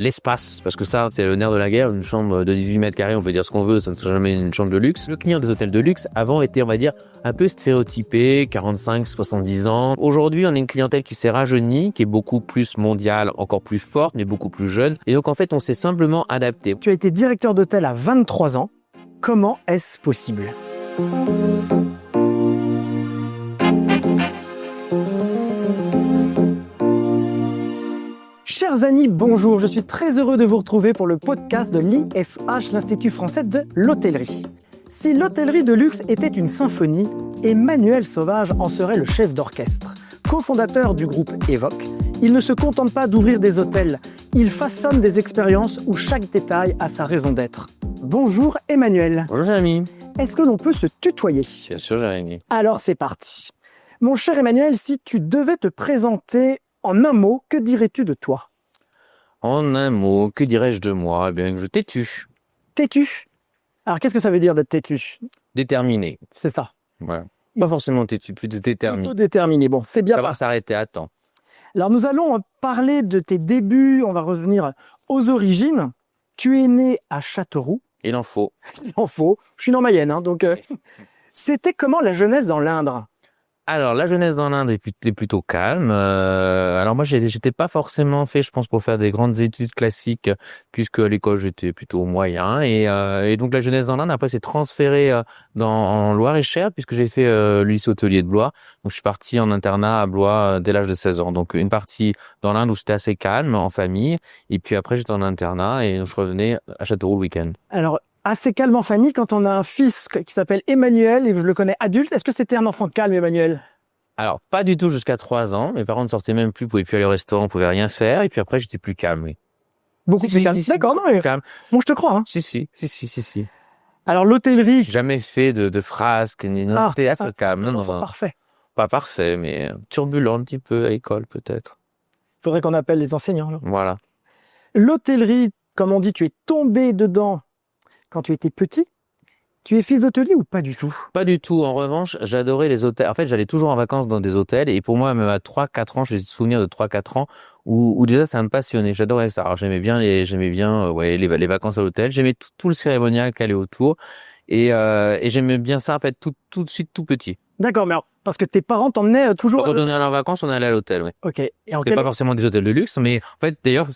l'espace, parce que ça, c'est le nerf de la guerre. Une chambre de 18 mètres carrés, on peut dire ce qu'on veut, ça ne sera jamais une chambre de luxe. Le client des hôtels de luxe, avant, était, on va dire, un peu stéréotypé, 45, 70 ans. Aujourd'hui, on a une clientèle qui s'est rajeunie, qui est beaucoup plus mondiale, encore plus forte, mais beaucoup plus jeune. Et donc, en fait, on s'est simplement adapté. Tu as été directeur d'hôtel à 23 ans. Comment est-ce possible? Chers amis, bonjour, je suis très heureux de vous retrouver pour le podcast de l'IFH, l'Institut français de l'hôtellerie. Si l'hôtellerie de luxe était une symphonie, Emmanuel Sauvage en serait le chef d'orchestre. Co-fondateur du groupe Evoque, il ne se contente pas d'ouvrir des hôtels, il façonne des expériences où chaque détail a sa raison d'être. Bonjour Emmanuel. Bonjour Jérémy. Est-ce que l'on peut se tutoyer? Bien sûr Jérémy. Alors c'est parti. Mon cher Emmanuel, si tu devais te présenter en un mot, que dirais-tu de toi? En un mot, que dirais-je de moi? Eh bien, je têtu. Têtu. Alors qu'est-ce que ça veut dire d'être têtu? Déterminé. C'est ça. Voilà. Pas forcément têtu, plus déterminé. Plutôt déterminé. Bon, c'est bien. Savoir s'arrêter à temps. Alors nous allons parler de tes débuts, on va revenir aux origines. Tu es né à Châteauroux. Il en faut. Il en faut. Je suis né en Mayenne, hein, donc c'était comment la jeunesse dans l'Indre? Alors, la jeunesse dans l'Inde est plutôt calme. Alors moi, j'étais pas forcément fait, je pense, pour faire des grandes études classiques, puisque à l'école, j'étais plutôt moyen. Et donc, la jeunesse dans l'Inde, après, s'est transférée en Loir-et-Cher, puisque j'ai fait le lycée hôtelier de Blois. Donc, je suis parti en internat à Blois dès l'âge de 16 ans. Donc, une partie dans l'Inde où c'était assez calme, en famille. Et puis après, j'étais en internat et je revenais à Châteauroux le week-end. Alors, assez calme en famille, quand on a un fils qui s'appelle Emmanuel, et je le connais adulte, est-ce que c'était un enfant calme, Emmanuel? Alors, pas du tout jusqu'à 3 ans. Mes parents ne sortaient même plus, pouvaient plus aller au restaurant, pouvaient rien faire. Et puis après, j'étais plus calme, oui. Beaucoup plus calme. D'accord, non, mais Calme. bon, je te crois. Hein. Si. Alors, l'hôtellerie. Jamais fait de frasques, ni non. C'était assez calme. Non, parfait. Pas parfait, mais turbulent un petit peu à l'école, peut-être. Il faudrait qu'on appelle les enseignants. Alors. Voilà. L'hôtellerie, comme on dit, tu es tombé dedans quand tu étais petit. Tu es fils d'hôtelier ou pas du tout? Pas du tout. En revanche, j'adorais les hôtels. En fait, j'allais toujours en vacances dans des hôtels. Et pour moi, même à 3-4 ans, j'ai des souvenirs de 3-4 ans où déjà ça me passionnait. J'adorais ça. Alors, j'aimais bien les vacances à l'hôtel. J'aimais tout le cérémonial qui allait autour. Et j'aimais bien ça, en fait, tout de suite, tout petit. D'accord, mais alors, parce que tes parents t'emmenaient toujours... Quand on allait en vacances, on allait à l'hôtel, oui. Ok. Et c'était pas forcément des hôtels de luxe, mais en fait, d'ailleurs,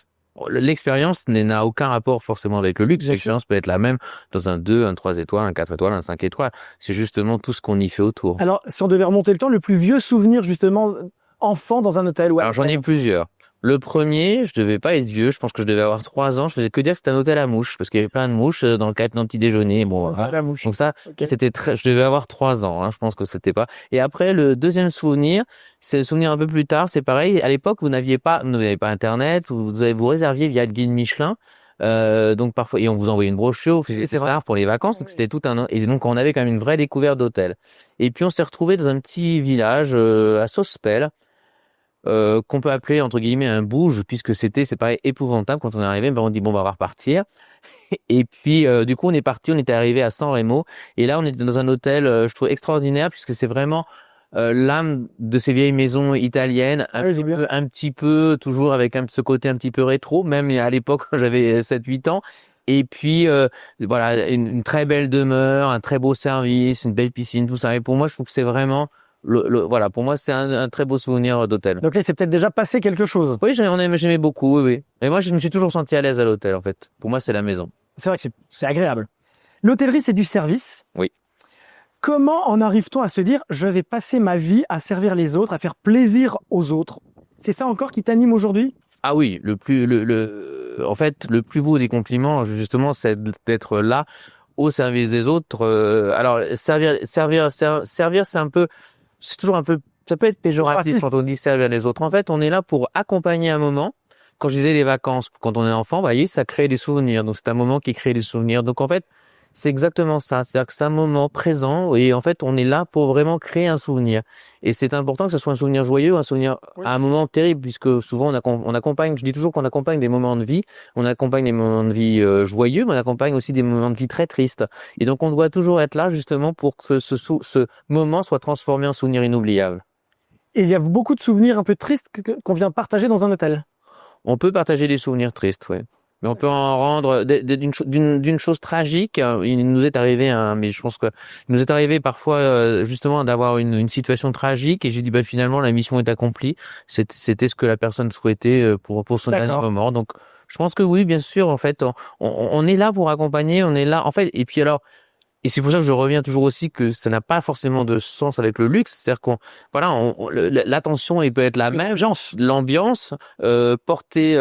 l'expérience n'a aucun rapport forcément avec le luxe. L'expérience peut être la même dans un 2, un 3 étoiles, un 4 étoiles, un 5 étoiles. C'est justement tout ce qu'on y fait autour. Alors, si on devait remonter le temps, le plus vieux souvenir, justement, enfant dans un hôtel? Ouais. Alors, j'en ai plusieurs. Le premier, je devais pas être vieux. Je pense que je devais avoir 3 ans. Je faisais que dire que c'était un hôtel à mouches parce qu'il y avait plein de mouches dans le cadre d'un petit déjeuner. Bon, voilà. Donc ça, c'était je devais avoir 3 ans. Hein. Je pense que c'était pas. Et après, le deuxième souvenir, c'est le souvenir un peu plus tard. C'est pareil. À l'époque, vous n'aviez pas Internet. Vous réserviez via le guide Michelin. Donc parfois, et on vous envoyait une brochure. C'est rare pour les vacances. Donc c'était tout un. Et donc on avait quand même une vraie découverte d'hôtel. Et puis on s'est retrouvé dans un petit village à Sospel. Qu'on peut appeler entre guillemets un bouge, puisque c'est pareil épouvantable. Quand on est arrivé, on dit bon, on va repartir. Et puis du coup on est parti, on était arrivé à San Remo et là on était dans un hôtel je trouve extraordinaire, puisque c'est vraiment l'âme de ces vieilles maisons italiennes, un petit peu toujours avec ce côté un petit peu rétro, même à l'époque quand j'avais 7-8 ans. Et puis voilà, une très belle demeure, un très beau service, une belle piscine, tout ça. Et pour moi, je trouve que c'est vraiment voilà, pour moi, c'est un très beau souvenir d'hôtel. Donc là, c'est peut-être déjà passé quelque chose. Oui, j'aimais beaucoup, oui. Et moi, je me suis toujours senti à l'aise à l'hôtel, en fait. Pour moi, c'est la maison. C'est vrai que c'est agréable. L'hôtellerie, c'est du service. Oui. Comment en arrive-t-on à se dire, je vais passer ma vie à servir les autres, à faire plaisir aux autres? C'est ça encore qui t'anime aujourd'hui? Ah oui, en fait, le plus beau des compliments, justement, c'est d'être là, au service des autres. Alors, servir, c'est toujours un peu, ça peut être péjoratif quand on dit servir les autres. En fait, on est là pour accompagner un moment. Quand je disais les vacances, quand on est enfant, vous voyez, ça crée des souvenirs. Donc, c'est un moment qui crée des souvenirs. Donc, en fait, c'est exactement ça. C'est-à-dire que c'est un moment présent et en fait, on est là pour vraiment créer un souvenir. Et c'est important que ce soit un souvenir joyeux, un souvenir à un moment terrible, puisque souvent on accompagne, je dis toujours qu'on accompagne des moments de vie. On accompagne des moments de vie joyeux, mais on accompagne aussi des moments de vie très tristes. Et donc, on doit toujours être là justement pour que ce moment soit transformé en souvenir inoubliable. Et il y a beaucoup de souvenirs un peu tristes qu'on vient partager dans un hôtel. On peut partager des souvenirs tristes, ouais. Mais on peut en rendre d'une chose tragique. Il nous est arrivé, mais je pense que il nous est arrivé parfois justement d'avoir une situation tragique et j'ai dit finalement la mission est accomplie. C'était ce que la personne souhaitait pour son dernier moment. Donc je pense que oui, bien sûr. En fait, on est là pour accompagner. On est là. En fait, et puis alors. Et c'est pour ça que je reviens toujours aussi que ça n'a pas forcément de sens avec le luxe, c'est-à-dire l'attention elle peut être la même, l'ambiance, porter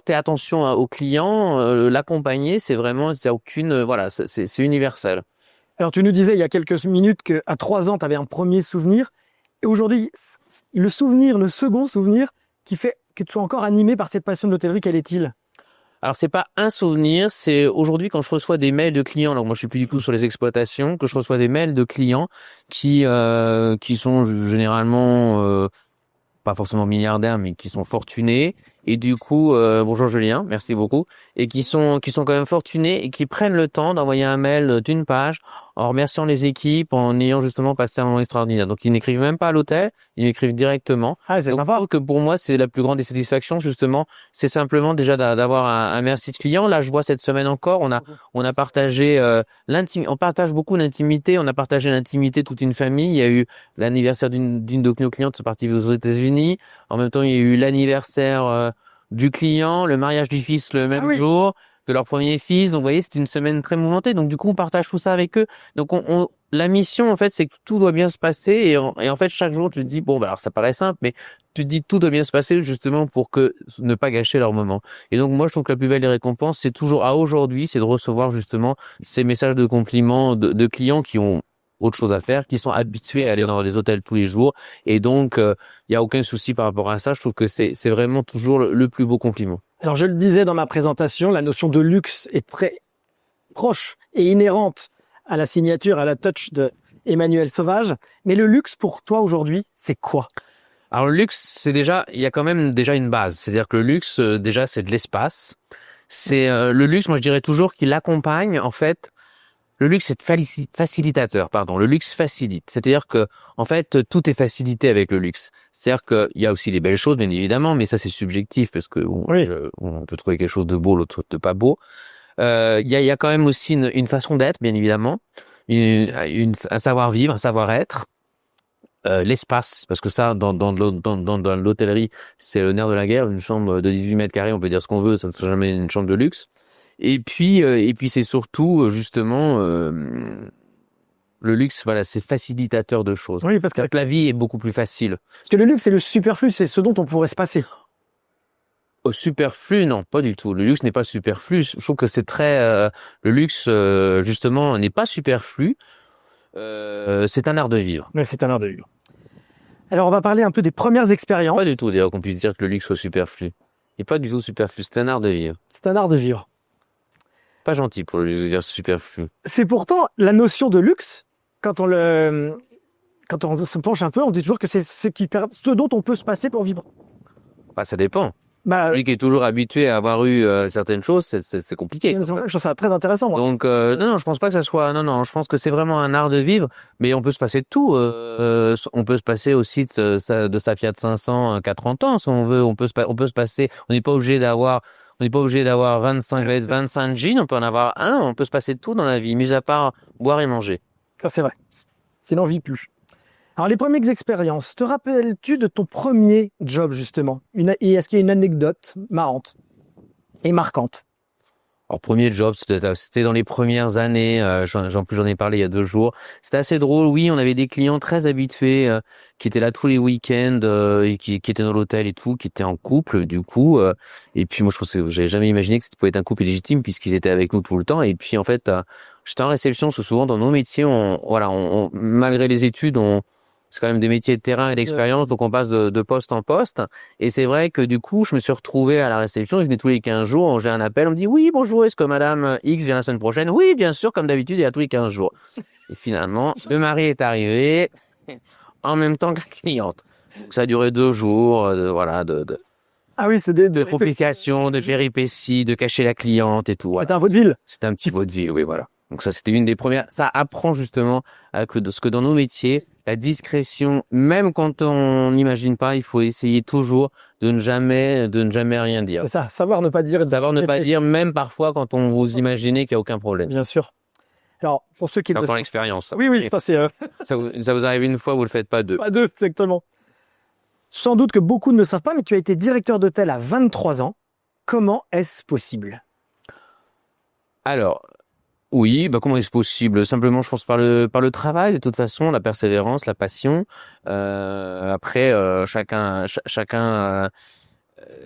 attention au client, l'accompagner, c'est vraiment, il y a aucune, c'est universel. Alors tu nous disais il y a quelques minutes qu'à 3 ans tu avais un premier souvenir, et aujourd'hui le second souvenir qui fait que tu sois encore animé par cette passion de l'hôtellerie, quel est-il? Alors c'est pas un souvenir, c'est aujourd'hui quand je reçois des mails de clients, donc moi je suis plus du tout sur les exploitations, que je reçois des mails de clients qui sont généralement pas forcément milliardaires, mais qui sont fortunés. Et du coup, bonjour Julien, merci beaucoup. Et qui sont quand même fortunés et qui prennent le temps d'envoyer un mail d'une page en remerciant les équipes, en ayant justement passé un moment extraordinaire. Donc ils n'écrivent même pas à l'hôtel, ils m'écrivent directement. Ah, c'est donc, sympa. je trouve que pour moi, c'est la plus grande des satisfactions justement. C'est simplement déjà d'avoir un merci de client. Là, je vois cette semaine encore, on a partagé l'intimité. On partage beaucoup l'intimité. On a partagé l'intimité toute une famille. Il y a eu l'anniversaire d'une de nos clientes, c'est parti aux États-Unis. En même temps, il y a eu l'anniversaire du client, le mariage du fils le même jour, de leur premier fils. Donc, vous voyez, c'était une semaine très mouvementée. Donc, du coup, on partage tout ça avec eux. Donc, la mission, en fait, c'est que tout doit bien se passer. Et en fait, chaque jour, tu te dis, bon, alors, ça paraît simple, mais tu te dis, tout doit bien se passer justement pour ne pas gâcher leur moment. Et donc, moi, je trouve que la plus belle des récompenses, c'est toujours à aujourd'hui, c'est de recevoir justement ces messages de compliments de clients qui ont autre chose à faire, qui sont habitués à aller dans les hôtels tous les jours. Et donc, il y a aucun souci par rapport à ça. Je trouve que c'est vraiment toujours le plus beau compliment. Alors, je le disais dans ma présentation, la notion de luxe est très proche et inhérente à la signature, à la touch de Emmanuel Sauvage. Mais le luxe, pour toi, aujourd'hui, c'est quoi? Alors, le luxe, il y a quand même déjà une base. C'est-à-dire que le luxe, déjà, c'est de l'espace. C'est le luxe, moi, je dirais toujours qu'il accompagne, en fait. Le luxe est facilitateur, pardon. Le luxe facilite. C'est-à-dire que, en fait, tout est facilité avec le luxe. C'est-à-dire qu'il y a aussi les belles choses, bien évidemment, mais ça, c'est subjectif parce que on peut trouver quelque chose de beau, l'autre de pas beau. Il y a quand même aussi une façon d'être, bien évidemment, un savoir-vivre, un savoir-être. L'espace, parce que ça, dans l'hôtellerie, c'est le nerf de la guerre. Une chambre de 18 mètres carrés, on peut dire ce qu'on veut, ça ne sera jamais une chambre de luxe. Et puis c'est surtout justement le luxe, voilà, c'est facilitateur de choses. Oui, parce que la vie est beaucoup plus facile. Parce que le luxe, c'est le superflu, c'est ce dont on pourrait se passer. Au superflu, non, pas du tout. Le luxe n'est pas superflu. Je trouve que c'est très le luxe justement n'est pas superflu. C'est un art de vivre. Mais c'est un art de vivre. Alors, on va parler un peu des premières expériences. Pas du tout, d'ailleurs, qu'on puisse dire que le luxe soit superflu. Il n'est pas du tout superflu. C'est un art de vivre. C'est un art de vivre. Pas gentil pour lui dire superflu. C'est pourtant la notion de luxe, quand on se penche un peu, on dit toujours que c'est ce dont on peut se passer pour vivre. Bah, ça dépend. Celui qui est toujours habitué à avoir eu certaines choses, c'est compliqué. Je trouve ça très intéressant, moi. Donc, non, je pense pas que ça soit... Non, je pense que c'est vraiment un art de vivre, mais on peut se passer de tout. On peut se passer aussi de sa Fiat 500 qu'à 30 ans, si on veut. On peut se passer... On n'est pas obligé d'avoir 25 jeans, on peut en avoir un, on peut se passer de tout dans la vie, mis à part boire et manger. Ça, c'est vrai. Sinon, on vit plus. Alors, les premières expériences, te rappelles-tu de ton premier job, justement? Et est-ce qu'il y a une anecdote marrante et marquante? Alors, premier job, c'était dans les premières années, j'en ai parlé il y a 2 jours. C'était assez drôle, oui, on avait des clients très habitués qui étaient là tous les week-ends et qui étaient dans l'hôtel et tout, qui étaient en couple, du coup. Et puis moi, je pense que j'avais jamais imaginé que c'était pouvait être un couple illégitime puisqu'ils étaient avec nous tout le temps. Et puis en fait, j'étais en réception, parce que souvent dans nos métiers, malgré les études, c'est quand même des métiers de terrain et d'expérience, donc on passe de poste en poste. Et c'est vrai que du coup, je me suis retrouvé à la réception, je venais tous les 15 jours, j'ai un appel, on me dit « Oui, bonjour, est-ce que Madame X vient la semaine prochaine ?» « Oui, bien sûr, comme d'habitude, il y a tous les 15 jours. » Et finalement, le mari est arrivé en même temps que la cliente. Donc ça a duré 2 jours, Ah oui, c'est de complications, de péripéties, de cacher la cliente et tout. Voilà. C'était un vaudeville. C'était un petit vaudeville, oui, voilà. Donc ça, c'était une des premières. Ça apprend justement ce que dans nos métiers, la discrétion, même quand on n'imagine pas, il faut essayer toujours de ne jamais rien dire. C'est ça, savoir ne pas dire. Savoir ne pas dire, même parfois quand on vous imaginez qu'il n'y a aucun problème. Bien sûr. Alors, pour ceux qui... C'est encore l'expérience. Oui, ça c'est... Ça vous arrive une fois, vous le faites pas deux. Pas deux, exactement. Sans doute que beaucoup ne le savent pas, mais tu as été directeur d'hôtel à 23 ans. Comment est-ce possible? Alors, oui, comment est-ce possible? Simplement, je pense par le travail, de toute façon, la persévérance, la passion. Après, chacun.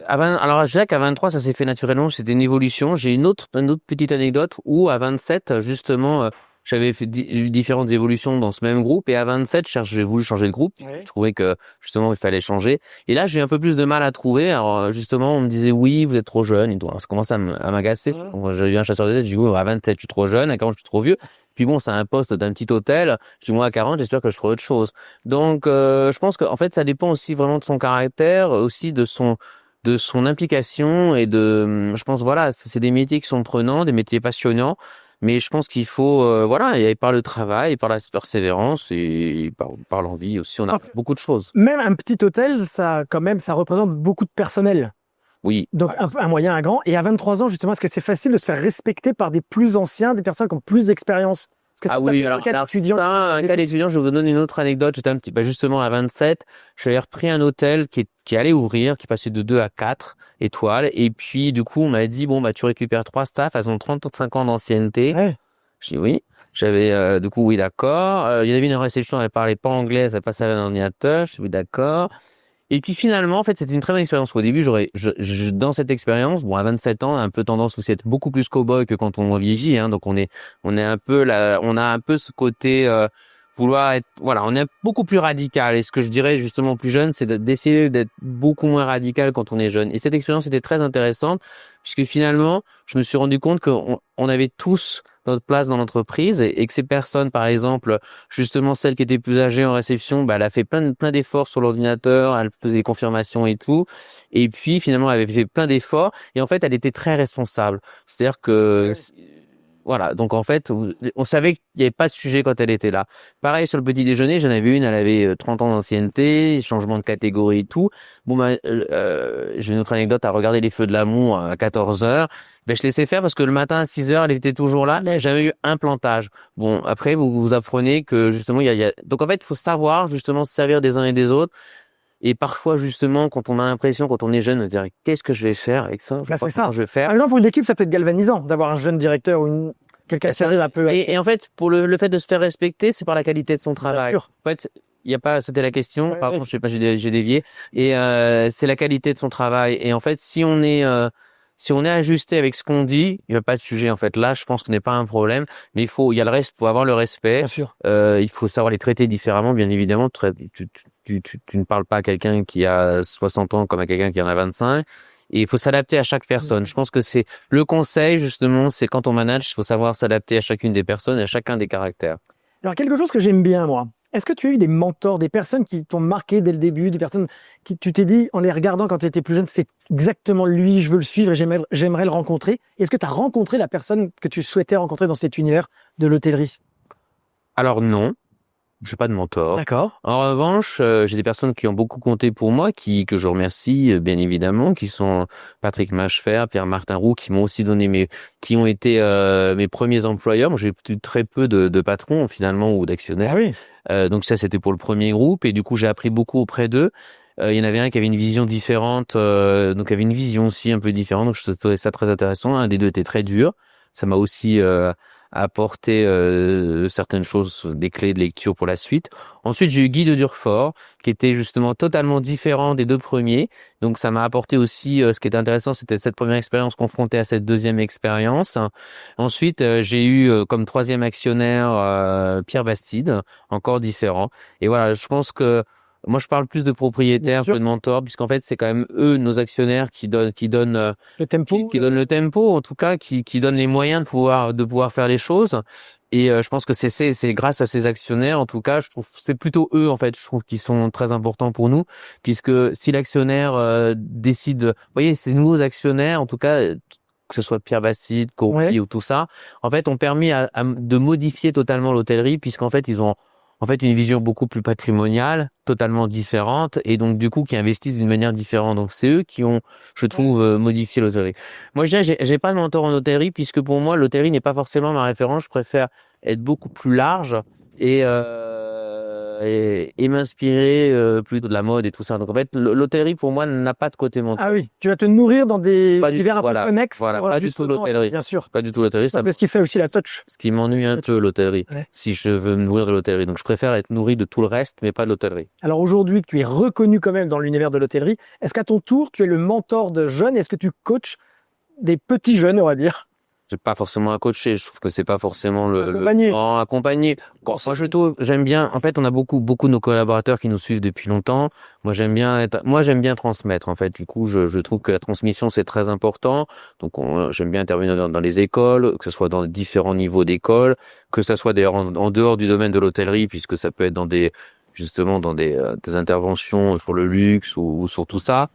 Alors, je dirais qu'à 23, ça s'est fait naturellement. C'était une évolution. J'ai une autre petite anecdote où à 27, justement, j'avais fait différentes évolutions dans ce même groupe, et à 27, j'ai voulu changer de groupe. Oui. Je trouvais que justement il fallait changer. Et là, j'ai eu un peu plus de mal à trouver. Alors justement, on me disait oui, vous êtes trop jeune et tout. Alors, ça commençait à m'agacer. Donc, j'ai eu un chasseur de tête. J'ai dit oui, à 27, je suis trop jeune. À 40, je suis trop vieux. Puis bon, c'est un poste d'un petit hôtel. Je dis moi à 40, j'espère que je ferai autre chose. Donc, je pense qu'en fait, ça dépend aussi vraiment de son caractère, aussi de son implication et je pense voilà, c'est des métiers qui sont prenants, des métiers passionnants. Mais je pense qu'il faut, et par le travail, par la persévérance et par l'envie aussi, on a beaucoup de choses. Même un petit hôtel, ça représente beaucoup de personnel. Oui. Donc, un moyen, un grand. Et à 23 ans, justement, est-ce que c'est facile de se faire respecter par des plus anciens, des personnes qui ont plus d'expérience? Ah oui, alors un cas d'étudiant, je vais vous donner une autre anecdote. J'étais justement à 27, j'avais repris un hôtel qui allait ouvrir, qui passait de 2 à 4 étoiles. Et puis, du coup, on m'a dit, tu récupères 3 staffs, elles ont 35 ans d'ancienneté. Ouais. J'ai dit oui. J'avais, du coup, oui, d'accord. Il y avait une réception, elle parlait pas anglais, elle passait à un ordinateur. Je suis oui, d'accord. Et puis finalement, en fait, c'était une très bonne expérience. Au début, dans cette expérience, à 27 ans, un peu tendance aussi à être beaucoup plus cow-boy que quand on vieillit, hein. Donc on est un peu là, on a un peu ce côté vouloir être, on est beaucoup plus radical. Et ce que je dirais justement plus jeune, c'est d'essayer d'être beaucoup moins radical quand on est jeune. Et cette expérience était très intéressante puisque finalement, je me suis rendu compte qu'on avait tous notre place dans l'entreprise et que ces personnes, par exemple, justement celle qui était plus âgée en réception, elle a fait plein d'efforts sur l'ordinateur, elle faisait des confirmations et tout, et puis finalement elle avait fait plein d'efforts et en fait elle était très responsable. C'est-à-dire que voilà, donc en fait, on savait qu'il n'y avait pas de sujet quand elle était là. Pareil sur le petit déjeuner, j'en avais une, elle avait 30 ans d'ancienneté, changement de catégorie et tout. J'ai une autre anecdote à regarder les feux de l'amour à 14 heures. Je laissais faire parce que le matin à 6 heures, elle était toujours là. Là, j'avais eu un plantage. Bon, après, vous apprenez que justement, donc en fait, il faut savoir justement se servir des uns et des autres. Et parfois, justement, quand on a l'impression, quand on est jeune, de dire qu'est-ce que je vais faire avec ça? C'est ça. Je vais faire. Par exemple, pour une équipe, ça peut être galvanisant d'avoir un jeune directeur ou quelqu'un qui arrive un peu. Et en fait, pour le fait de se faire respecter, c'est par la qualité de son travail. Bien sûr. En fait, il y a pas, c'était la question. Ouais, Pardon, je sais pas, j'ai dévié. Et c'est la qualité de son travail. Et en fait, si on est ajusté avec ce qu'on dit, il n'y a pas de sujet. En fait, là, je pense que ce n'est pas un problème. Mais il y a le reste, pour avoir le respect. Bien sûr. Il faut savoir les traiter différemment, bien évidemment. Tu ne parles pas à quelqu'un qui a 60 ans comme à quelqu'un qui en a 25. Et il faut s'adapter à chaque personne. Je pense que c'est le conseil, justement, c'est quand on manage, il faut savoir s'adapter à chacune des personnes et à chacun des caractères. Alors, quelque chose que j'aime bien, moi. Est-ce que tu as eu des mentors, des personnes qui t'ont marqué dès le début, des personnes qui tu t'es dit, en les regardant quand tu étais plus jeune, c'est exactement lui, je veux le suivre et j'aimerais le rencontrer? Est-ce que tu as rencontré la personne que tu souhaitais rencontrer dans cet univers de l'hôtellerie? Alors non, je n'ai pas de mentor. D'accord. En revanche, j'ai des personnes qui ont beaucoup compté pour moi, que je remercie bien évidemment, qui sont Patrick Machefer, Pierre-Martin Roux, qui m'ont aussi qui ont été mes premiers employeurs. Moi, j'ai eu très peu de patrons finalement ou d'actionnaires. Ah oui. Donc ça, c'était pour le premier groupe et du coup, j'ai appris beaucoup auprès d'eux. Il y en avait un qui avait une vision différente, donc avait une vision aussi un peu différente. Donc je trouvais ça très intéressant. Un des deux était très dur. Ça m'a aussi apporté certaines choses, des clés de lecture pour la suite. Ensuite, j'ai eu Guy de Durfort, qui était justement totalement différent des deux premiers. Donc, ça m'a apporté aussi, ce qui était intéressant, c'était cette première expérience confrontée à cette deuxième expérience. Ensuite, j'ai eu comme troisième actionnaire Pierre Bastide, encore différent. Et voilà, je pense que moi, je parle plus de propriétaires que de mentors, puisqu'en fait, c'est quand même eux, nos actionnaires, qui donnent le tempo, qui donnent le tempo, en tout cas, qui donnent les moyens de pouvoir faire les choses. Et je pense que c'est grâce à ces actionnaires, en tout cas, je trouve, c'est plutôt eux, en fait, je trouve qu'ils sont très importants pour nous, puisque si l'actionnaire décide, vous voyez, ces nouveaux actionnaires, en tout cas, que ce soit Pierre Bastide, Corby ou tout ça, en fait, ont permis de modifier totalement l'hôtellerie, puisqu'en fait, ils ont en fait une vision beaucoup plus patrimoniale, totalement différente, et donc du coup qui investissent d'une manière différente. Donc c'est eux qui ont, je trouve, modifié l'hôtellerie. Moi, je dirais, j'ai pas de mentor en hôtellerie, puisque pour moi l'hôtellerie n'est pas forcément ma référence. Je préfère être beaucoup plus large et et m'inspirer plutôt de la mode et tout ça. Donc en fait, l'hôtellerie pour moi n'a pas de côté mentor. Ah oui, tu vas te nourrir dans des Pas du univers un voilà, peu connexes. voilà, pour pas du tout justement, l'hôtellerie. bien sûr. Pas du tout l'hôtellerie, C'est ce qui fait aussi la touch. ce qui m'ennuie un peu l'hôtellerie, Ouais. si je veux me nourrir de l'hôtellerie. Donc je préfère être nourri de tout le reste, mais pas de l'hôtellerie. Alors aujourd'hui, que tu es reconnu quand même dans l'univers de l'hôtellerie, est-ce qu'à ton tour, tu es le mentor de jeunes? Est-ce que tu coaches des petits jeunes, on va dire? C'est pas forcément à coacher, je trouve que c'est pas forcément Accompagner. Non, accompagner. Bon, moi j'aime bien, en fait, on a beaucoup de nos collaborateurs qui nous suivent depuis longtemps. Moi j'aime bien transmettre, en fait. Du coup, je trouve que la transmission c'est très important. Donc j'aime bien intervenir dans les écoles, que ce soit dans différents niveaux d'écoles, que ça soit d'ailleurs en dehors du domaine de l'hôtellerie, puisque ça peut être dans des des interventions sur le luxe ou sur tout ça.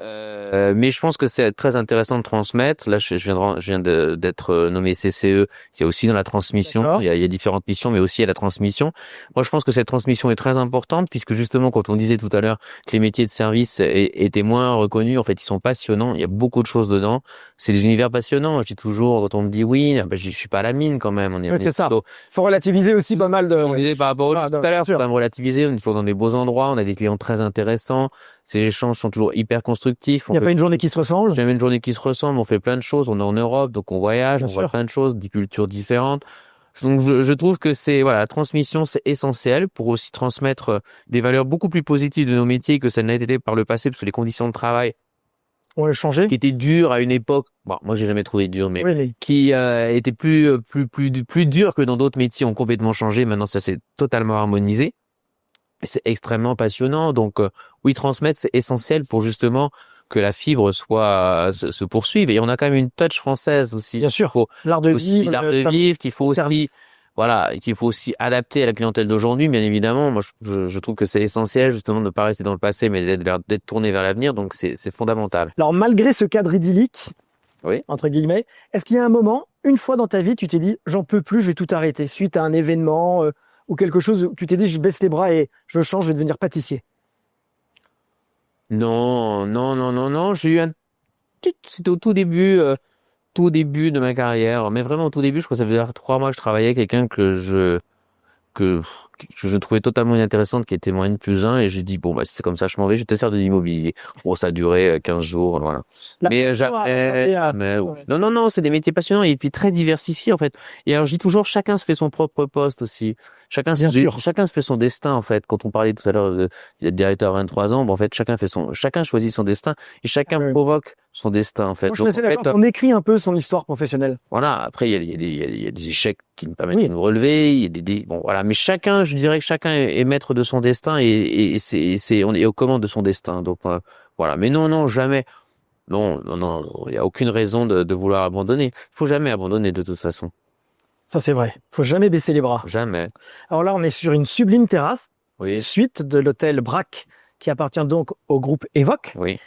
Mais je pense que c'est très intéressant de transmettre. Là, je viens d'être nommé CCE. Il y a aussi dans la transmission, il y a différentes missions, mais aussi il y a la transmission. Moi, je pense que cette transmission est très importante, puisque justement, quand on disait tout à l'heure que les métiers de service étaient moins reconnus, en fait, ils sont passionnants. Il y a beaucoup de choses dedans. C'est des univers passionnants. Je dis toujours, quand on me dit oui, je suis pas à la mine quand même. Oui, c'est ça. Faut relativiser aussi pas mal de. On disait par rapport au tout à l'heure, faut quand même relativiser. On est toujours dans des beaux endroits. On a des clients très intéressants. Ces échanges sont toujours hyper constructifs. Il n'y a pas une journée qui se ressemble. Jamais une journée qui se ressemble. On fait plein de choses. On est en Europe, donc on voyage, on voit plein de choses, des cultures différentes. Donc je trouve que la transmission c'est essentiel pour aussi transmettre des valeurs beaucoup plus positives de nos métiers que ça n'a été par le passé, parce que les conditions de travail ont changé, qui étaient dures à une époque. Bon, moi j'ai jamais trouvé dur, mais qui étaient plus dures que dans d'autres métiers, ont complètement changé. Maintenant ça s'est totalement harmonisé. C'est extrêmement passionnant. Donc, oui, transmettre, c'est essentiel pour justement que la fibre se poursuive. Et on a quand même une touch française aussi. Bien sûr. L'art de vivre, qu'il faut aussi, voilà, qu'il faut aussi adapter à la clientèle d'aujourd'hui, bien évidemment. Moi, je trouve que c'est essentiel, justement, de ne pas rester dans le passé, mais d'être tourné vers l'avenir. Donc, c'est fondamental. Alors, malgré ce cadre idyllique, oui, entre guillemets, est-ce qu'il y a un moment, une fois dans ta vie, tu t'es dit, j'en peux plus, je vais tout arrêter, suite à un événement, ou quelque chose où tu t'es dit, je baisse les bras et je change, je vais devenir pâtissier? Non. J'ai eu c'était au tout début de ma carrière, mais vraiment au tout début, je crois que ça faisait 3 mois que je travaillais avec quelqu'un que je trouvais totalement inintéressante, qui était mon N+1, et j'ai dit, bon, bah, si c'est comme ça, je m'en vais, je vais peut-être faire de l'immobilier. Bon, ça a duré 15 jours, voilà. Non, c'est des métiers passionnants et puis très diversifiés, en fait. Et alors, je dis toujours, chacun se fait son propre poste aussi. Chacun se fait son destin, en fait. Quand on parlait tout à l'heure d'être directeur à 23 ans, bon, en fait, chacun choisit son destin et chacun provoque son destin, en fait. Moi, je suis assez d'accord. On écrit un peu son histoire professionnelle. Voilà. Après, il y a des échecs qui nous permettent de nous relever. Il y a bon, voilà. Mais je dirais que chacun est maître de son destin et on est aux commandes de son destin. Donc, voilà. Mais non, jamais. Non, il y a aucune raison de vouloir abandonner. Il faut jamais abandonner de toute façon. Ça, c'est vrai. Faut jamais baisser les bras. Jamais. Alors là, on est sur une sublime terrasse. Oui. Suite de l'hôtel Braque, qui appartient donc au groupe Evoque. Oui.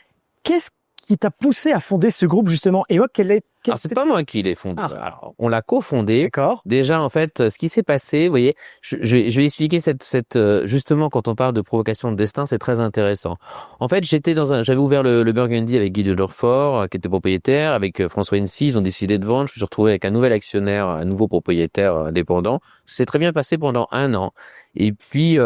Qu'est-ce qui t'a poussé à fonder ce groupe, justement, Evoque? Alors, c'est pas moi qui l'ai fondé. Alors, on l'a cofondé. D'accord. Déjà, en fait, ce qui s'est passé, vous voyez, je vais expliquer justement, quand on parle de provocation de destin, c'est très intéressant. En fait, j'avais ouvert le Burgundy avec Guy de Durfort, qui était propriétaire, avec François Hensi. Ils ont décidé de vendre. Je me suis retrouvé avec un nouvel actionnaire, un nouveau propriétaire indépendant. C'est très bien passé pendant 1 an. Et puis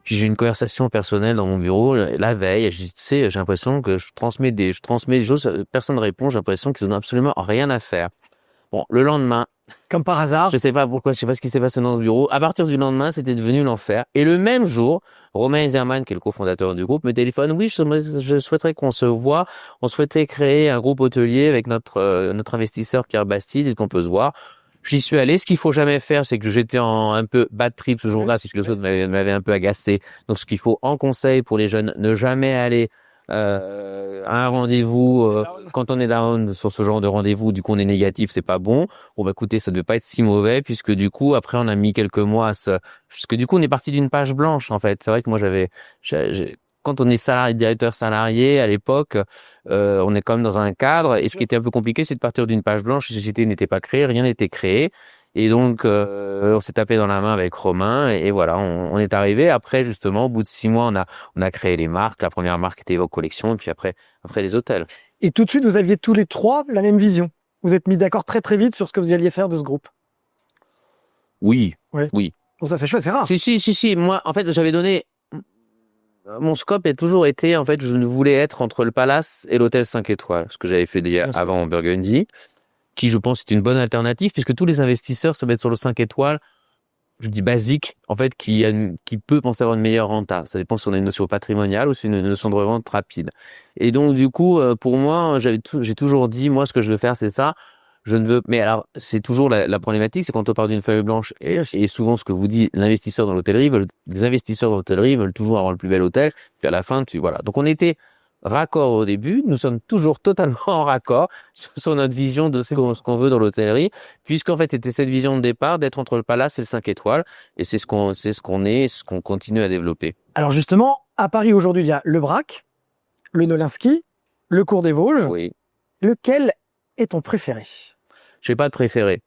j'ai une conversation personnelle dans mon bureau la veille. J'ai l'impression que je transmets des choses, personne ne répond. J'ai l'impression qu'ils n'ont absolument rien à faire. Bon, le lendemain, comme par hasard, je sais pas ce qui s'est passé dans ce bureau. À partir du lendemain, c'était devenu l'enfer. Et le même jour, Romain Zerman, qui est le cofondateur du groupe, me téléphone. Oui, je souhaiterais qu'on se voit. On souhaitait créer un groupe hôtelier avec notre investisseur Pierre Bastide. Est-ce qu'on peut se voir? J'y suis allé. Ce qu'il faut jamais faire, c'est que j'étais un peu bad trip ce jour-là, puisque le autres m'avait un peu agacé. Donc, ce qu'il faut en conseil pour les jeunes, ne jamais aller à un rendez-vous quand on est down sur ce genre de rendez-vous. Du coup, on est négatif, c'est pas bon. Bon, bah écoutez, ça devait pas être si mauvais, puisque du coup, après, on a mis quelques mois puisque du coup, on est parti d'une page blanche, en fait. C'est vrai que moi, quand on est directeur salarié à l'époque, on est quand même dans un cadre. Et ce qui était un peu compliqué, c'est de partir d'une page blanche. Les sociétés n'étaient pas créées, rien n'était créé. Et donc, on s'est tapé dans la main avec Romain et voilà, on est arrivé. Après, justement, au bout de 6 mois, on a créé les marques. La première marque était Evoque Collection, et puis après les hôtels. Et tout de suite, vous aviez tous les trois la même vision. Vous êtes mis d'accord très très vite sur ce que vous alliez faire de ce groupe. Oui, Ouais. oui. Bon, ça c'est chouette, c'est rare. Si. Moi, en fait, j'avais donné... Mon scope a toujours été, en fait, je ne voulais être entre le Palace et l'hôtel 5 étoiles, ce que j'avais fait avant en Burgundy, qui, je pense, est une bonne alternative, puisque tous les investisseurs se mettent sur le 5 étoiles, je dis basique, en fait, qui peut penser avoir une meilleure renta. Ça dépend si on a une notion patrimoniale ou si une notion de revente rapide. Et donc, du coup, pour moi, j'ai toujours dit, moi, ce que je veux faire, c'est ça. Je ne veux, mais alors, c'est toujours la problématique, c'est quand on part d'une feuille blanche, et souvent, ce que vous dit l'investisseur dans l'hôtellerie, les investisseurs dans l'hôtellerie veulent toujours avoir le plus bel hôtel, puis à la fin, voilà. Donc, on était raccord au début, nous sommes toujours totalement en raccord sur notre vision de ce qu'on veut dans l'hôtellerie, puisqu'en fait, c'était cette vision de départ d'être entre le Palace et le 5 étoiles, et c'est ce qu'on est, ce qu'on continue à développer. Alors justement, à Paris aujourd'hui, il y a le Brac, le Nolinski, le Cours des Vosges. Oui. Lequel est ton préféré? Je n'ai pas de préféré.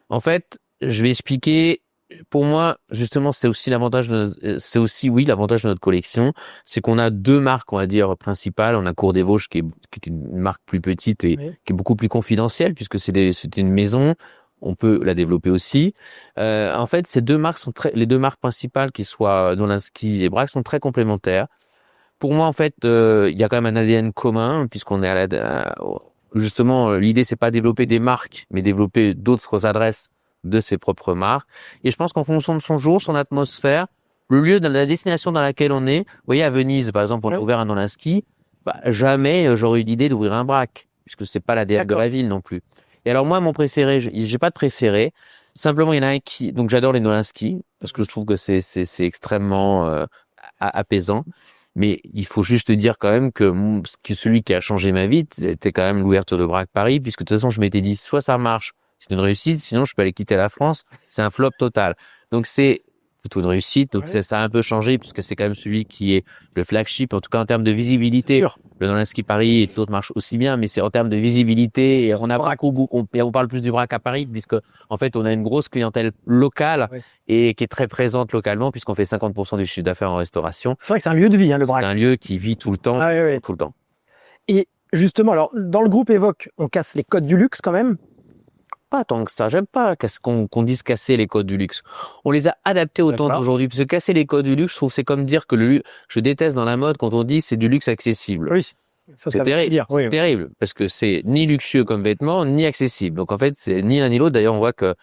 En fait, je vais expliquer. Pour moi, justement, c'est aussi l'avantage l'avantage de notre collection, c'est qu'on a 2 marques, on va dire, principales. On a Cours des Vosges, qui est une marque plus petite et qui est beaucoup plus confidentielle, puisque c'est une maison. On peut la développer aussi. En fait, ces 2 marques les 2 marques principales, qui soient Nolinski et Brac, sont très complémentaires. Pour moi, en fait, il y a quand même un ADN commun, puisqu'on est justement, l'idée, c'est pas développer des marques, mais développer d'autres adresses de ses propres marques. Et je pense qu'en fonction de son jour, son atmosphère, le lieu de la destination dans laquelle on est, vous voyez, à Venise, par exemple, on a ouvert un Nolinski, jamais j'aurais eu l'idée d'ouvrir un Brac, puisque c'est pas l'ADN de la ville non plus. Et alors moi, mon préféré, j'ai pas de préféré. Simplement, il y en a un donc j'adore les Nolinski, parce que je trouve que c'est extrêmement apaisant. Mais il faut juste dire quand même que celui qui a changé ma vie, c'était quand même l'ouverture de Brac Paris, puisque de toute façon, je m'étais dit, soit ça marche, c'est une réussite, sinon je peux aller quitter la France, c'est un flop total. Donc c'est plutôt une réussite, donc ça a un peu changé, puisque c'est quand même celui qui est le flagship, en tout cas en termes de visibilité. Le Nolinski Paris et d'autres marchent aussi bien, mais c'est en termes de visibilité, et on a Brac au bout, on parle plus du Brac à Paris, puisque en fait on a une grosse clientèle locale, et qui est très présente localement, puisqu'on fait 50% du chiffre d'affaires en restauration. C'est vrai que c'est un lieu de vie, le Brac. C'est un lieu qui vit tout le temps, tout le temps. Et justement, alors, dans le groupe Evoque, on casse les codes du luxe quand même. Pas tant que ça. J'aime pas qu'on dise casser les codes du luxe. On les a adaptés au temps d'aujourd'hui. Parce que casser les codes du luxe, je trouve c'est comme dire que je déteste dans la mode quand on dit c'est du luxe accessible. Oui. C'est terrible. C'est terrible. Parce que c'est ni luxueux comme vêtement, ni accessible. Donc en fait, c'est ni l'un ni l'autre. D'ailleurs, on voit que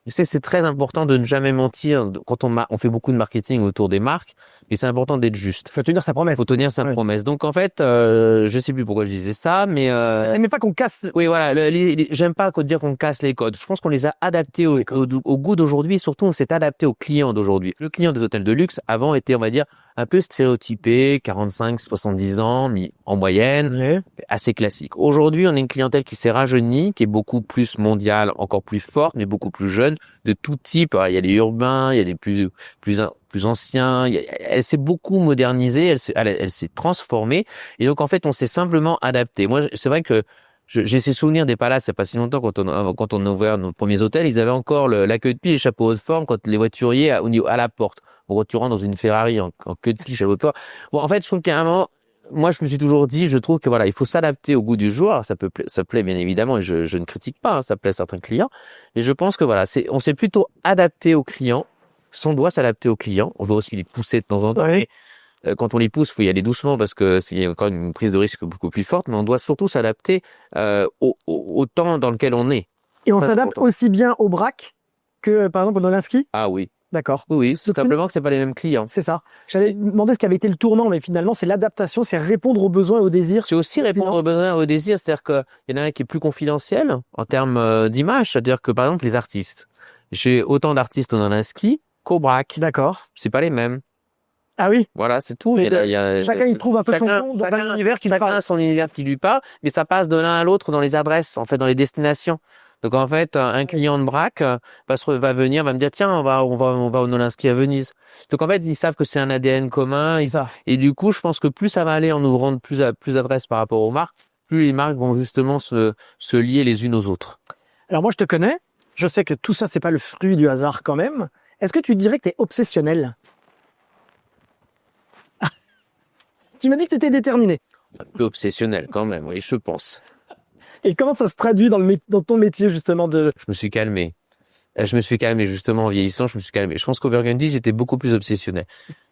c'est très important de ne jamais mentir quand on fait beaucoup de marketing autour des marques, mais c'est important d'être juste. Faut tenir sa promesse. Faut tenir sa promesse. Donc en fait, je sais plus pourquoi je disais ça, mais mais pas qu'on casse. Oui, voilà. J'aime pas dire qu'on casse les codes. Je pense qu'on les a adaptés au goût d'aujourd'hui. Et surtout, on s'est adapté au client d'aujourd'hui. Le client des hôtels de luxe avant était, on va dire, un peu stéréotypé, 45, 70 ans, en moyenne, assez classique. Aujourd'hui, on a une clientèle qui s'est rajeunie, qui est beaucoup plus mondiale, encore plus forte, mais beaucoup plus jeune, de tout type. Alors, il y a les urbains, il y a des plus anciens. Elle s'est beaucoup modernisée, elle s'est transformée. Et donc, en fait, on s'est simplement adapté. Moi, c'est vrai que j'ai ces souvenirs des palaces, c'est pas si longtemps, quand on a ouvert nos premiers hôtels, ils avaient encore l'accueil de pie et les chapeaux haute forme quand les voituriers à la porte. Tu rentres dans une Ferrari en queue de pie, chapeau de forme. Bon, en fait, je trouve qu'à un moment, moi, je me suis toujours dit, je trouve que voilà, il faut s'adapter au goût du jour. Alors, ça plaît bien évidemment, et je ne critique pas, ça plaît à certains clients. Mais je pense que voilà, on s'est plutôt adapté aux clients. On doit s'adapter aux clients. On doit aussi les pousser de temps en temps. Oui. Quand on les pousse, faut y aller doucement parce que il y a encore une prise de risque beaucoup plus forte, mais on doit surtout s'adapter au temps dans lequel on est. Et on s'adapte aussi bien au Brac que, par exemple, au Nolinski? Ah oui. D'accord. Oui, c'est simplement que c'est pas les mêmes clients. C'est ça. J'allais demander ce qui avait été le tournant, mais finalement, c'est l'adaptation, c'est répondre aux besoins et aux désirs. C'est aussi répondre aux besoins et aux désirs, c'est-à-dire qu'il y en a un qui est plus confidentiel en termes d'image, c'est-à-dire que, par exemple, les artistes. J'ai autant d'artistes au Nolinski qu'au Brac. D'accord. C'est pas les mêmes. Ah oui. Voilà, c'est tout. Chacun il trouve un peu son compte dans un univers qui lui parle. Chacun a son univers qui lui parle, mais ça passe de l'un à l'autre dans les adresses, en fait, dans les destinations. Donc en fait, un client de Brac va venir, va me dire tiens, on va au Nolinski à Venise. Donc en fait, ils savent que c'est un ADN commun. Et du coup, je pense que plus ça va aller en ouvrant plus d'adresses par rapport aux marques, plus les marques vont justement se lier les unes aux autres. Alors moi, je te connais. Je sais que tout ça, c'est pas le fruit du hasard quand même. Est-ce que tu dirais que tu es obsessionnel? Tu m'as dit que tu étais déterminé. Un peu obsessionnel quand même, oui, je pense. Et comment ça se traduit dans ton métier justement de... Je me suis calmé. Je me suis calmé justement en vieillissant, je me suis calmé. Je pense qu'au Burgundy, j'étais beaucoup plus obsessionnel.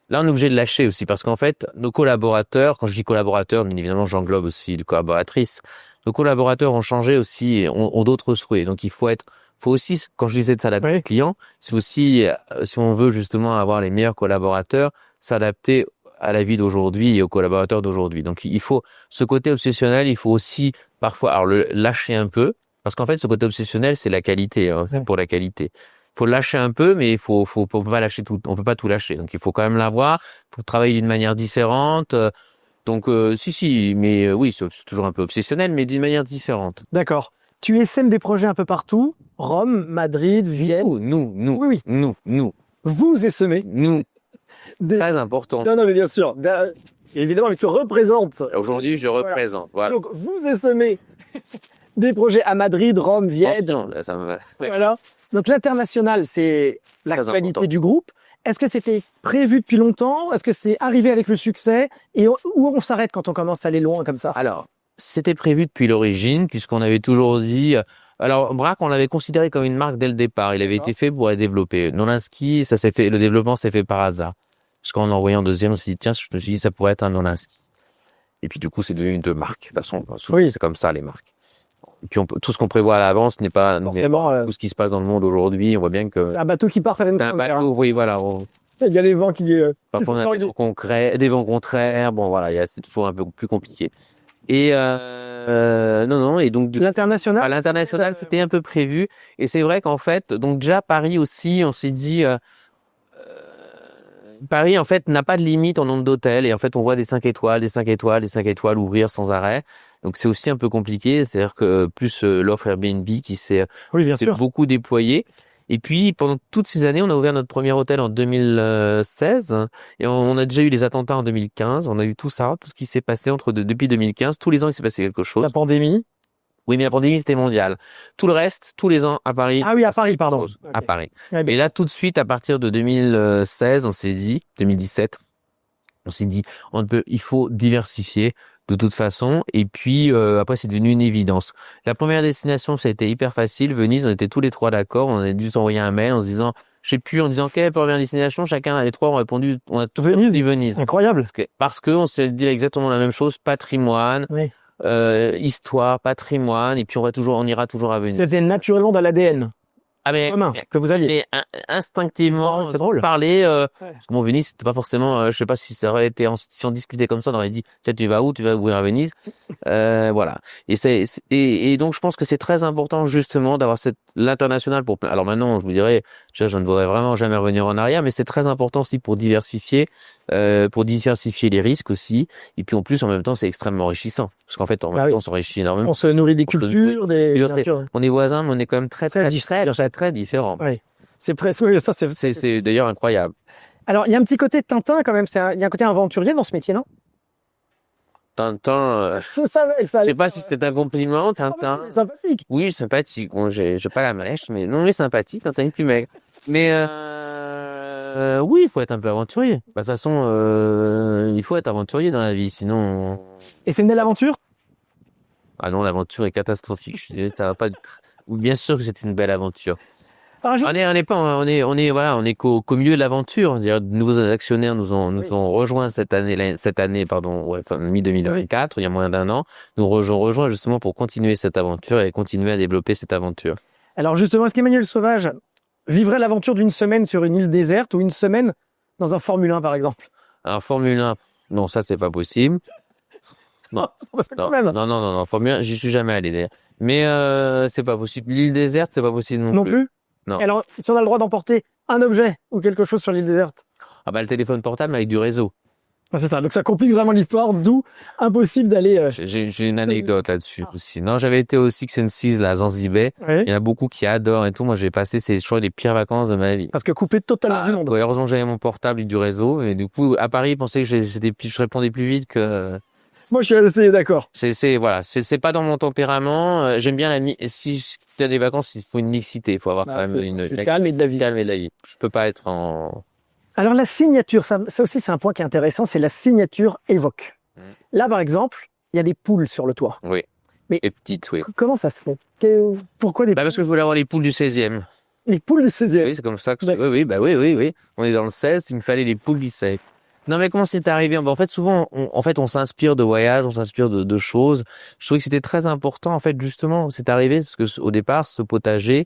Là, on est obligé de lâcher aussi parce qu'en fait, nos collaborateurs, quand je dis collaborateurs, bien évidemment, j'englobe aussi les collaboratrices. Nos collaborateurs ont changé aussi, et ont d'autres souhaits. Donc, faut aussi, quand je disais de s'adapter aux clients, c'est aussi, si on veut justement avoir les meilleurs collaborateurs, s'adapter à la vie d'aujourd'hui et aux collaborateurs d'aujourd'hui. Donc, il faut ce côté obsessionnel, il faut aussi parfois, alors le lâcher un peu, parce qu'en fait, ce côté obsessionnel, c'est la qualité, hein, c'est pour la qualité. Faut lâcher un peu, mais on peut pas lâcher tout, on peut pas tout lâcher. Donc, il faut quand même l'avoir, faut travailler d'une manière différente. Donc, mais oui, c'est toujours un peu obsessionnel, mais d'une manière différente. D'accord. Tu essaimes des projets un peu partout, Rome, Madrid, Vienne. Nous. Oui. Nous. Vous essaimez. Nous. Très important. Non, mais bien sûr. Évidemment, mais tu représentes. Aujourd'hui, je représente. Voilà. Donc, vous essaimez des projets à Madrid, Rome, Vienne. Là, ça me va. Ouais. Voilà. Donc, l'international, c'est l'actualité du groupe. Est-ce que c'était prévu depuis longtemps? Est-ce que c'est arrivé avec le succès? Et où on s'arrête quand on commence à aller loin comme ça? Alors, c'était prévu depuis l'origine, puisqu'on avait toujours dit... Alors, Braque, on l'avait considéré comme une marque dès le départ. Il avait été fait pour la développer. Nolinski, le développement s'est fait par hasard. Parce qu'en envoyé en deuxième, on s'est dit, tiens, je me suis dit, ça pourrait être un Nolinski. Et puis, du coup, c'est devenu deux marques. De toute façon, oui, c'est comme ça, les marques. Et puis, tout ce qu'on prévoit à l'avance n'est pas forcément tout ce qui se passe dans le monde aujourd'hui. On voit bien que... Un bateau qui part faire une un bateau, oui, voilà. Il y a les vents qui... Parfois, on a des vents contraires. Bon, voilà, c'est toujours un peu plus compliqué. Et non, et donc l'international. À l'international, c'était un peu prévu. Et c'est vrai qu'en fait, donc déjà Paris aussi, on s'est dit, Paris en fait n'a pas de limite en nombre d'hôtels. Et en fait, on voit des 5 étoiles, des 5 étoiles, des 5 étoiles ouvrir sans arrêt. Donc c'est aussi un peu compliqué. C'est-à-dire que plus l'offre Airbnb qui s'est beaucoup déployée. Et puis, pendant toutes ces années, on a ouvert notre premier hôtel en 2016 et on a déjà eu les attentats en 2015. On a eu tout ça, tout ce qui s'est passé depuis 2015. Tous les ans, il s'est passé quelque chose. La pandémie. Oui, mais la pandémie, c'était mondial. Tout le reste, tous les ans, à Paris. Ah oui, à Paris, pardon. Okay. À Paris. Ouais, et là, tout de suite, à partir de 2016, 2017, on s'est dit, il faut diversifier de toute façon. Et puis, après, c'est devenu une évidence. La première destination, ça a été hyper facile. Venise, on était tous les trois d'accord. On a dû s'envoyer un mail en se disant, en disant, quelle est la première destination? Chacun, les trois ont répondu, on a tous dit Venise. Incroyable. Parce que on s'est dit exactement la même chose, patrimoine. Oui. Histoire, patrimoine, et puis on ira toujours à Venise. C'était naturellement dans l'ADN. Ah mais que vous aviez. Instinctivement, parler. Parce que bon, Venise, c'était pas forcément. Je sais pas si ça aurait été si on discutait comme ça, on aurait dit, tiens, tu vas où? Tu vas ouvrir à Venise. Voilà. Et donc je pense que c'est très important justement d'avoir l'international pour. Alors maintenant, je vous dirais, je ne voudrais vraiment jamais revenir en arrière, mais c'est très important aussi pour diversifier les risques aussi. Et puis en plus, en même temps, c'est extrêmement enrichissant. Parce qu'en fait, on s'enrichit énormément. On se nourrit des cultures, On est voisins, mais on est quand même très différents. Oui. C'est presque, oui, ça c'est d'ailleurs incroyable. Alors, il y a un petit côté Tintin quand même. Il y a un côté aventurier dans ce métier, non? Tintin. Je sais pas si c'était un compliment, Tintin. C'est sympathique. Oui, sympathique. Bon, j'ai pas la mèche, mais non, il est sympathique. Tintin est plus maigre. Mais oui, il faut être un peu aventurier. De toute façon, il faut être aventurier dans la vie, sinon. Et c'est une belle aventure? Ah non, l'aventure est catastrophique. Je suis désolé, ça va pas. Bien sûr que c'est une belle aventure. On est qu'au milieu de l'aventure. De nouveaux actionnaires nous ont rejoints cette année, mi-2024, il y a moins d'un an. Nous rejoint justement pour continuer cette aventure et continuer à développer cette aventure. Alors justement, est-ce qu'Emmanuel Sauvage vivrait l'aventure d'une semaine sur une île déserte ou une semaine dans un Formule 1 par exemple? Un Formule 1, non, ça c'est pas possible. Non, Formule 1, j'y suis jamais allé d'ailleurs. Mais c'est pas possible. L'île déserte, c'est pas possible non plus. Non. Alors, si on a le droit d'emporter un objet ou quelque chose sur l'île déserte? Ah bah le téléphone portable avec du réseau. Ah, c'est ça, donc ça complique vraiment l'histoire, d'où impossible d'aller... J'ai une anecdote là-dessus aussi. Non, j'avais été au Six and Seas là, à Zanzibar. Oui. Il y en a beaucoup qui adorent et tout. Moi, j'ai passé, je crois, les pires vacances de ma vie. Parce que coupé totalement du monde. Ouais, heureusement, j'avais mon portable et du réseau. Et du coup, à Paris, ils pensaient que je répondais plus vite que Moi, je suis assez d'accord. Voilà, c'est pas dans mon tempérament. J'aime bien si t'as des vacances, il faut une mixité, il faut avoir quand même Du calme et de la vie. calme et de la vie. Je peux pas être en... Alors, la signature, ça aussi, c'est un point qui est intéressant, c'est la signature évoque. Là, par exemple, il y a des poules sur le toit. Oui. Mais les petites, oui. Comment ça se fait? Pourquoi des poules? Parce que je voulais avoir les poules du 16e. Les poules du 16e. Oui, c'est comme ça que oui. On est dans le 16, il me fallait les poules du 16. Non, mais comment c'est arrivé? En fait, souvent, on s'inspire de voyages, on s'inspire de choses. Je trouvais que c'était très important. En fait, justement, c'est arrivé parce que au départ, ce potager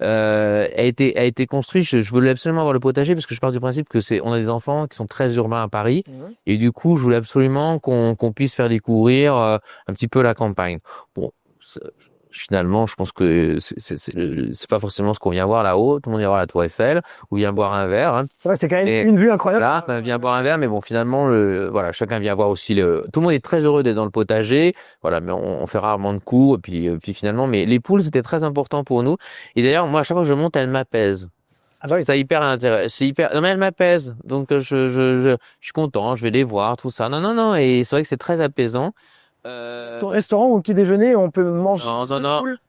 a été construit. Je voulais absolument avoir le potager parce que je pars du principe que on a des enfants qui sont très urbains à Paris, et du coup, je voulais absolument qu'on puisse faire découvrir un petit peu la campagne. Bon. Finalement, je pense que c'est pas forcément ce qu'on vient voir là-haut. Tout le monde vient voir la Tour Eiffel ou vient boire un verre. Hein. Ouais, c'est quand même une vue incroyable. Là, vient boire un verre, mais bon, finalement, voilà, chacun vient voir aussi tout le monde est très heureux d'être dans le potager. Voilà, mais on fait rarement de coups. Et puis finalement, mais les poules, c'était très important pour nous. Et d'ailleurs, moi, à chaque fois que je monte, elles m'apaisent. Ah bah oui. C'est hyper intéressant. Non, mais elles m'apaisent. Donc, je suis content. Je vais les voir, tout ça. Non. Et c'est vrai que c'est très apaisant. Ton restaurant ou petit déjeuner, on peut manger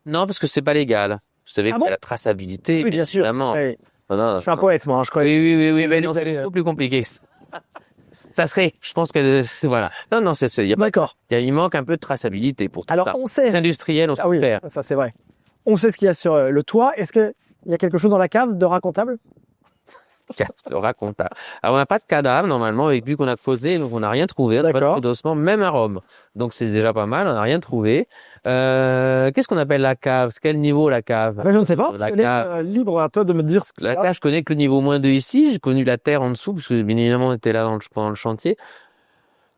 non, parce que c'est pas légal. Vous savez qu'il y a la traçabilité. Oui, bien sûr. Évidemment. Oui. Non, je suis un poète, moi, je crois. Oui, mais non, c'est beaucoup plus compliqué que ça. Ça serait, je pense que, voilà. Non, D'accord. Il manque un peu de traçabilité pour tout Alors, ça. on sait. C'est industriel, on sait faire. Ça, c'est vrai. On sait ce qu'il y a sur le toit. Est-ce qu'il y a quelque chose dans la cave de racontable? Racontable. Alors, on n'a pas de cadavre, normalement, et vu qu'on a posé, donc on n'a rien trouvé. On n'a pas d'ossement, même à Rome. Donc, c'est déjà pas mal, on n'a rien trouvé. Qu'est-ce qu'on appelle la cave? Quel niveau, la cave? Je ne sais pas. Libre à toi de me dire ce que la cave, je connais que le niveau -2 ici. J'ai connu la terre en dessous, parce que, bien évidemment, on était là pendant le chantier.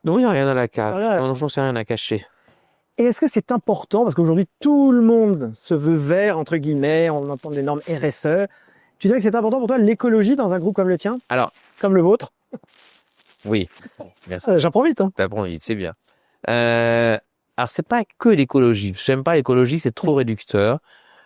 Non, il n'y a rien dans la cave. Non, je n'en sais rien à cacher. Et est-ce que c'est important, parce qu'aujourd'hui, tout le monde se veut vert, entre guillemets, on entend des normes RSE. Tu dirais que c'est important pour toi l'écologie dans un groupe comme le tien? Alors, comme le vôtre? Oui. Merci. J'apprends vite. Hein. T'apprends vite, c'est bien. Alors, c'est pas que l'écologie. J'aime pas l'écologie, c'est trop réducteur.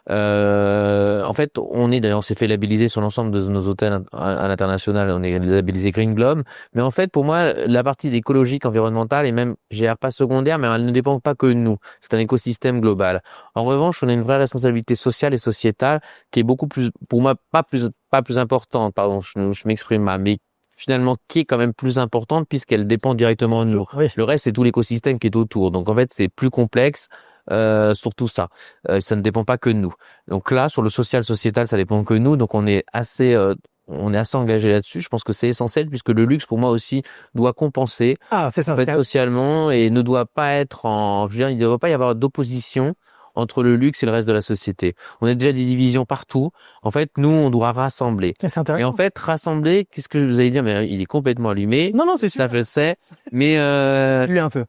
En fait, on s'est fait labelliser sur l'ensemble de nos hôtels à l'international, on est labellisé Green Globe. Mais en fait, pour moi, la partie écologique, environnementale et même, pas secondaire, mais elle ne dépend pas que de nous. C'est un écosystème global. En revanche, on a une vraie responsabilité sociale et sociétale qui est beaucoup plus, pour moi, pas plus importante, pardon, je m'exprime mal, mais finalement qui est quand même plus importante puisqu'elle dépend directement de nous. Oui. Le reste, c'est tout l'écosystème qui est autour. Donc, en fait, c'est plus complexe. Sur tout ça. Ça ne dépend pas que de nous. Donc là, sur le social, sociétal, ça dépend que de nous. Donc on est assez engagé là-dessus. Je pense que c'est essentiel puisque le luxe, pour moi aussi, doit compenser. C'est ça. En fait, socialement et ne doit pas être il ne doit pas y avoir d'opposition entre le luxe et le reste de la société. On a déjà des divisions partout. En fait, nous, on doit rassembler. Et en fait, rassembler, qu'est-ce que je vous allez dire? Mais il est complètement allumé. Non, c'est sûr. Ça, je le sais. Mais il est un peu.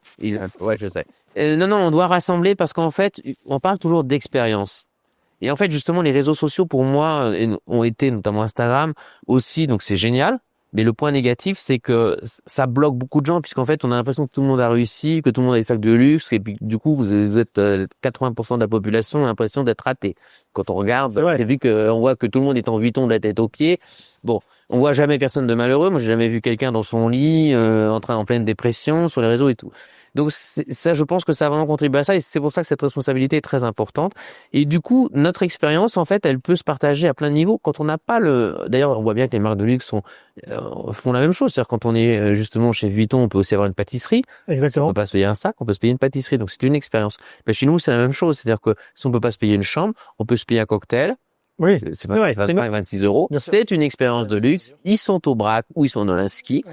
Ouais, je sais. Non, on doit rassembler parce qu'en fait, on parle toujours d'expérience. Et en fait, justement, les réseaux sociaux, pour moi, ont été, notamment Instagram, aussi, donc c'est génial. Mais le point négatif, c'est que ça bloque beaucoup de gens, puisqu'en fait, on a l'impression que tout le monde a réussi, que tout le monde a des sacs de luxe, et puis du coup, vous êtes 80% de la population a l'impression d'être raté. Quand on regarde, j'ai vu on voit que tout le monde est en Vuitton de la tête aux pieds. Bon, on voit jamais personne de malheureux. Moi, j'ai jamais vu quelqu'un dans son lit, en pleine dépression, sur les réseaux et tout. Donc ça, je pense que ça a vraiment contribué à ça, et c'est pour ça que cette responsabilité est très importante. Et du coup, notre expérience, en fait, elle peut se partager à plein de niveaux. Quand on n'a pas d'ailleurs, on voit bien que les marques de luxe font la même chose. C'est-à-dire quand on est justement chez Vuitton, on peut aussi avoir une pâtisserie. Exactement. On peut pas se payer un sac, on peut se payer une pâtisserie. Donc c'est une expérience. Mais chez nous, c'est la même chose. C'est-à-dire que si on peut pas se payer une chambre, on peut se payer un cocktail. Oui, c'est vrai. 25 26 euros. C'est une expérience de luxe. Ils sont au Brac ou ils sont dans l'Inski.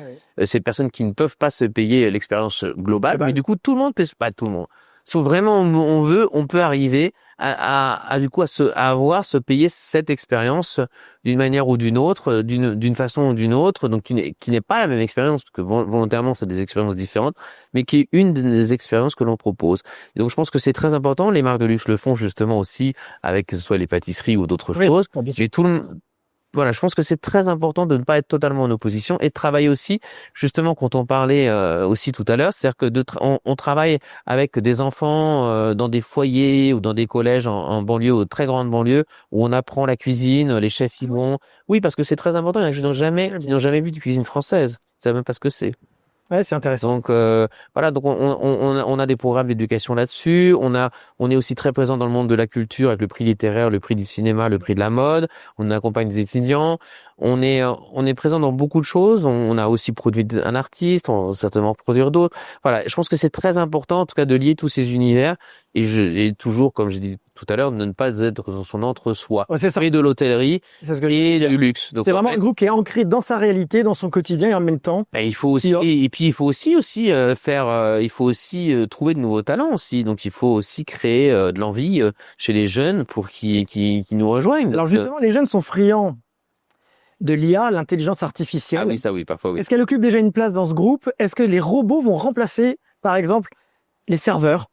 C'est des personnes qui ne peuvent pas se payer l'expérience globale. Mais du coup, tout le monde peut, pas tout le monde. Si vraiment on veut, on peut arriver à se payer cette expérience d'une manière ou d'une autre, d'une façon ou d'une autre, donc qui n'est pas la même expérience, parce que volontairement c'est des expériences différentes, mais qui est une des expériences que l'on propose. Et donc je pense que c'est très important. Les marques de luxe le font justement aussi avec que ce soit les pâtisseries ou d'autres choses. Mais voilà, je pense que c'est très important de ne pas être totalement en opposition et de travailler aussi, justement, quand on parlait aussi tout à l'heure, c'est-à-dire que on travaille avec des enfants dans des foyers ou dans des collèges en banlieue, ou très grande banlieue, où on apprend la cuisine, les chefs y vont. Oui, parce que c'est très important. Il y en a qui n'ont jamais vu de cuisine française. Ils savent même pas ce que c'est. Ouais, c'est intéressant. Donc voilà, donc on a des programmes d'éducation là-dessus. On est aussi très présent dans le monde de la culture avec le prix littéraire, le prix du cinéma, le prix de la mode. On accompagne des étudiants. On est présent dans beaucoup de choses. On a aussi produit un artiste, on va certainement produire d'autres. Voilà, je pense que c'est très important en tout cas de lier tous ces univers et toujours, comme j'ai dit tout à l'heure, de ne pas être dans son entre-soi. Ouais, c'est ça. Et de l'hôtellerie C'est ce que et du luxe. Donc c'est en vraiment fait, un groupe qui est ancré dans sa réalité, dans son quotidien et en même temps. ben, il faut aussi, et puis il faut aussi il faut aussi trouver de nouveaux talents aussi. Donc il faut aussi créer de l'envie chez les jeunes pour qui nous rejoignent. Alors Donc, justement, les jeunes sont friands de l'IA, l'intelligence artificielle. ah oui, ça oui, parfois oui. Est-ce qu'elle occupe déjà une place dans ce groupe? Est-ce que les robots vont remplacer, par exemple, les serveurs?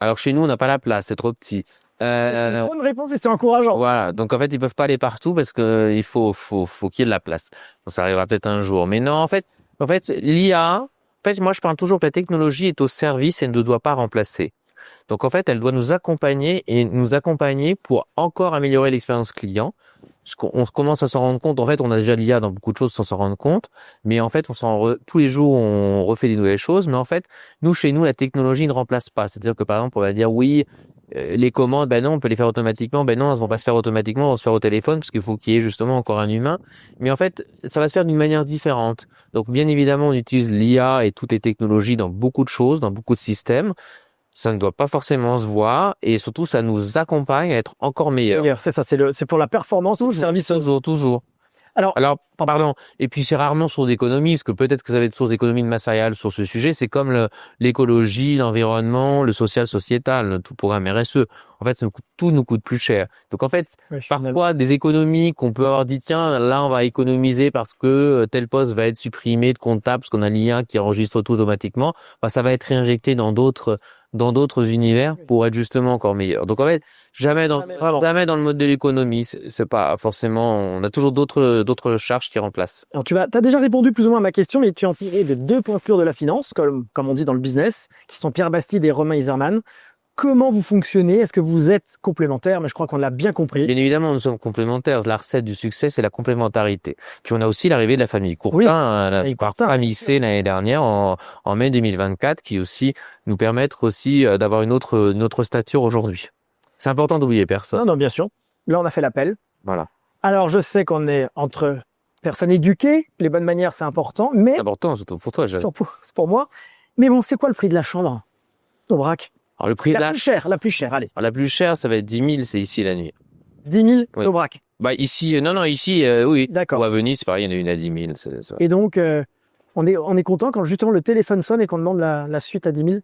Alors chez nous, on n'a pas la place, c'est trop petit. Bonne réponse et c'est encourageant. Voilà, donc en fait, ils peuvent pas aller partout parce que il faut qu'il y ait de la place. Donc, ça arrivera peut-être un jour. Mais non, en fait, l'IA, en fait, moi, je parle toujours que la technologie est au service et ne doit pas remplacer. Donc en fait, elle doit nous accompagner pour encore améliorer l'expérience client. On commence à s'en rendre compte. En fait, on a déjà l'IA dans beaucoup de choses sans s'en rendre compte. Mais en fait, tous les jours, on refait des nouvelles choses. Mais en fait, chez nous, la technologie ne remplace pas. C'est-à-dire que par exemple, on va dire oui, les commandes, ben non, on peut les faire automatiquement. Ben non, elles vont pas se faire automatiquement, elles vont se faire au téléphone parce qu'il faut qu'il y ait justement encore un humain. Mais en fait, ça va se faire d'une manière différente. Donc, bien évidemment, on utilise l'IA et toutes les technologies dans beaucoup de choses, dans beaucoup de systèmes. Ça ne doit pas forcément se voir et surtout, ça nous accompagne à être encore meilleurs. C'est ça, c'est pour la performance du service. Toujours. Alors, Pardon. Et puis c'est rarement source d'économie, parce que peut-être que ça va être source d'économie de matériel sur ce sujet. C'est comme l'écologie, l'environnement, le social, sociétal, tout programme RSE. En fait, tout nous coûte plus cher. Donc en fait, parfois des économies qu'on peut avoir dit, tiens, là on va économiser parce que tel poste va être supprimé de comptable, parce qu'on a l'IA qui enregistre tout automatiquement. Bah, ça va être réinjecté dans d'autres univers pour être justement encore meilleur. Donc en fait, jamais dans le mode de l'économie, c'est pas forcément, on a toujours d'autres charges qui remplacent. Alors t'as déjà répondu plus ou moins à ma question, mais tu en tiré de deux pointures de la finance, comme on dit dans le business, qui sont Pierre Bastide et Romain Iserman. Comment vous fonctionnez? Est-ce que vous êtes complémentaires? Mais je crois qu'on l'a bien compris. Bien évidemment, nous sommes complémentaires. La recette du succès, c'est la complémentarité. Puis on a aussi l'arrivée de la famille Courtin, famille C l'année dernière, en mai 2024, qui aussi nous permettent aussi d'avoir une autre stature aujourd'hui. C'est important d'oublier personne. Non, bien sûr. Là, on a fait l'appel. Voilà. Alors, je sais qu'on est entre personnes éduquées. Les bonnes manières, c'est important. Mais c'est important, surtout pour toi. C'est pour moi. Mais bon, c'est quoi le prix de la chambre, Aubrac? Alors, le prix la plus chère, allez. Alors, la plus chère, ça va être 10 000, c'est ici la nuit. 10 000, c'est Aubrac. Bah, ici, ici, oui. D'accord. Ou à Venise, c'est pareil, il y en a une à 10 000. Et donc, on est content quand justement le téléphone sonne et qu'on demande la suite à 10 000.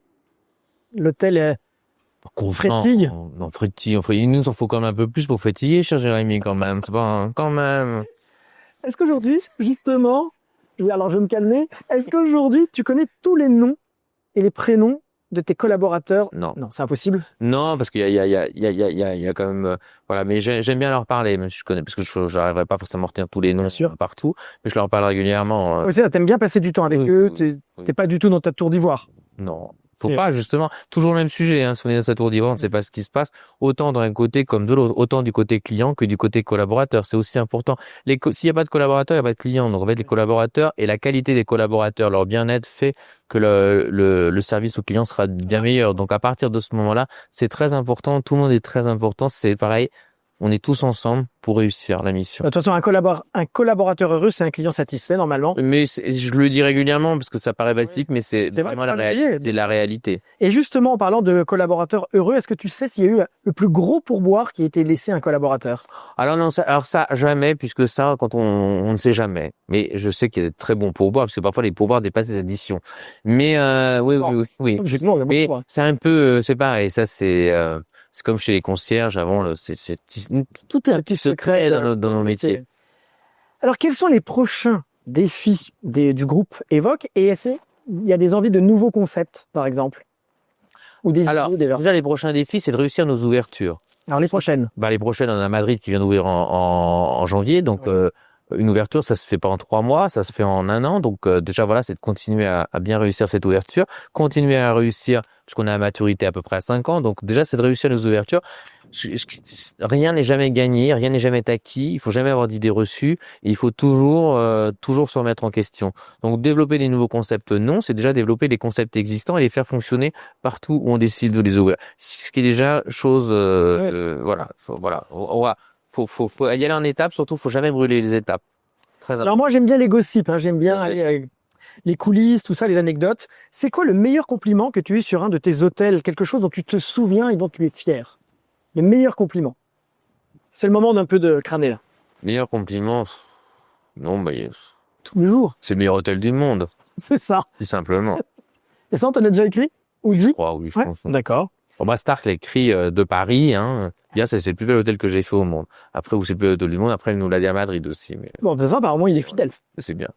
L'hôtel frétille. Non, frétille. Il nous en faut quand même un peu plus pour frétiller, cher Jérémy, quand même. C'est pas, quand même. Est-ce qu'aujourd'hui, justement, alors je vais me calmer, est-ce qu'aujourd'hui, tu connais tous les noms et les prénoms de tes collaborateurs? Non, c'est impossible. Non, parce qu'il y a quand même, voilà. Mais j'aime bien leur parler, même si je connais, parce que je n'arriverai pas forcément à retenir tous les noms partout, mais je leur parle régulièrement. Oui, t'aimes bien passer du temps avec eux. T'es pas du tout dans ta tour d'ivoire. Non. Faut pas, justement, toujours le même sujet, hein. Si on est dans sa tour d'ivoire, on ne sait pas ce qui se passe, autant d'un côté comme de l'autre, autant du côté client que du côté collaborateur. C'est aussi important. S'il n'y a pas de collaborateur, il n'y a pas de client. Donc, en fait, les collaborateurs et la qualité des collaborateurs, leur bien-être fait que le service au client sera bien meilleur. Donc, à partir de ce moment-là, c'est très important. Tout le monde est très important. C'est pareil. On est tous ensemble pour réussir la mission. De toute façon, un collaborateur heureux, c'est un client satisfait, normalement. Mais je le dis régulièrement parce que ça paraît basique, mais c'est vraiment la réalité. Et justement, en parlant de collaborateurs heureux, est-ce que tu sais s'il y a eu le plus gros pourboire qui a été laissé à un collaborateur? Alors non, ça, jamais, puisque ça, quand on ne sait jamais. Mais je sais qu'il y a de très bons pourboires, parce que parfois les pourboires dépassent les additions. Mais oui. Mais c'est un peu, c'est pareil, ça c'est comme chez les concierges avant, tout est un petit secret dans nos métiers. Alors, quels sont les prochains défis du groupe Evoque? Et il y a des envies de nouveaux concepts, par exemple? Alors, déjà, les prochains défis, c'est de réussir nos ouvertures. Alors, les prochaines? Les prochaines, on a Madrid qui vient d'ouvrir en janvier, donc une ouverture, ça se fait pas en 3 mois, ça se fait en 1 an. Donc déjà, voilà, c'est de continuer à bien réussir cette ouverture, continuer à réussir, puisqu'on a la maturité à peu près à 5 ans. Donc déjà, c'est de réussir les ouvertures. rien n'est jamais gagné, rien n'est jamais acquis. Il faut jamais avoir d'idées reçues. Et il faut toujours se remettre en question. Donc développer des nouveaux concepts, non, c'est déjà développer les concepts existants et les faire fonctionner partout où on décide de les ouvrir. Ce qui est déjà chose, voilà, faut y aller en étapes. Surtout, faut jamais brûler les étapes. Très Alors moi, j'aime bien les gossips, hein, j'aime bien aller les coulisses, tout ça, les anecdotes. C'est quoi le meilleur compliment que tu as eu sur un de tes hôtels? Quelque chose dont tu te souviens et dont tu es fier? Le meilleur compliment. C'est le moment d'un peu de crâner, là. Meilleur compliment, non, Tous les jours. c'est le meilleur hôtel du monde, C'est ça. tout simplement. Et ça, on t'en a déjà écrit? Ou dit? Je crois, oui, je Ouais. pense. D'accord. Bon, bah, Stark l'a écrit de Paris, hein. Bien, c'est le plus bel hôtel que j'ai fait au monde. Après, où c'est le plus bel hôtel du monde, après, il nous l'a dit à Madrid aussi, mais Bon, c'est ça, apparemment, il est fidèle. c'est bien.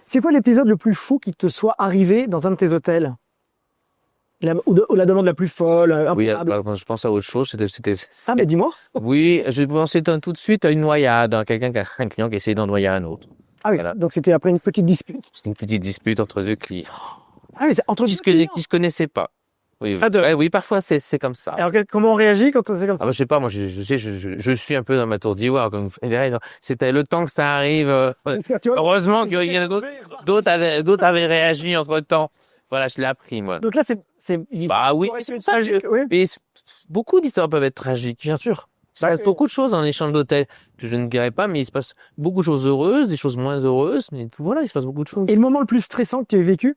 C'est quoi l'épisode le plus fou qui te soit arrivé dans un de tes hôtels? Ou la demande la plus folle, Oui, improbable. je pense à autre chose, Ah, mais dis-moi. oui, je pensais tout de suite à une noyade, hein, un client qui essayait d'en noyer un autre. Ah oui, Voilà. donc c'était après une petite dispute. C'était une petite dispute entre deux clients Ah oui, c'est entre qui deux clients. se connaissaient pas. Oui, Ah, ouais, oui, parfois c'est comme ça. Alors, comment on réagit quand c'est comme ça? Ah bah, je sais pas, moi je suis un peu dans ma tour d'ivoire comme c'était le temps que ça arrive. Tu vois, Heureusement qu'il y en a d'autres avaient réagi entre-temps. Voilà, je l'ai appris moi. donc là, c'est Bah oui, Ouais, c'est pour ça oui, mais beaucoup d'histoires peuvent être tragiques. bien sûr. Il se passe beaucoup de choses en échange d'hôtel que je ne dirais pas, mais il se passe beaucoup de choses heureuses, des choses moins heureuses, mais voilà, il se passe beaucoup de choses. Et le moment le plus stressant que tu aies vécu?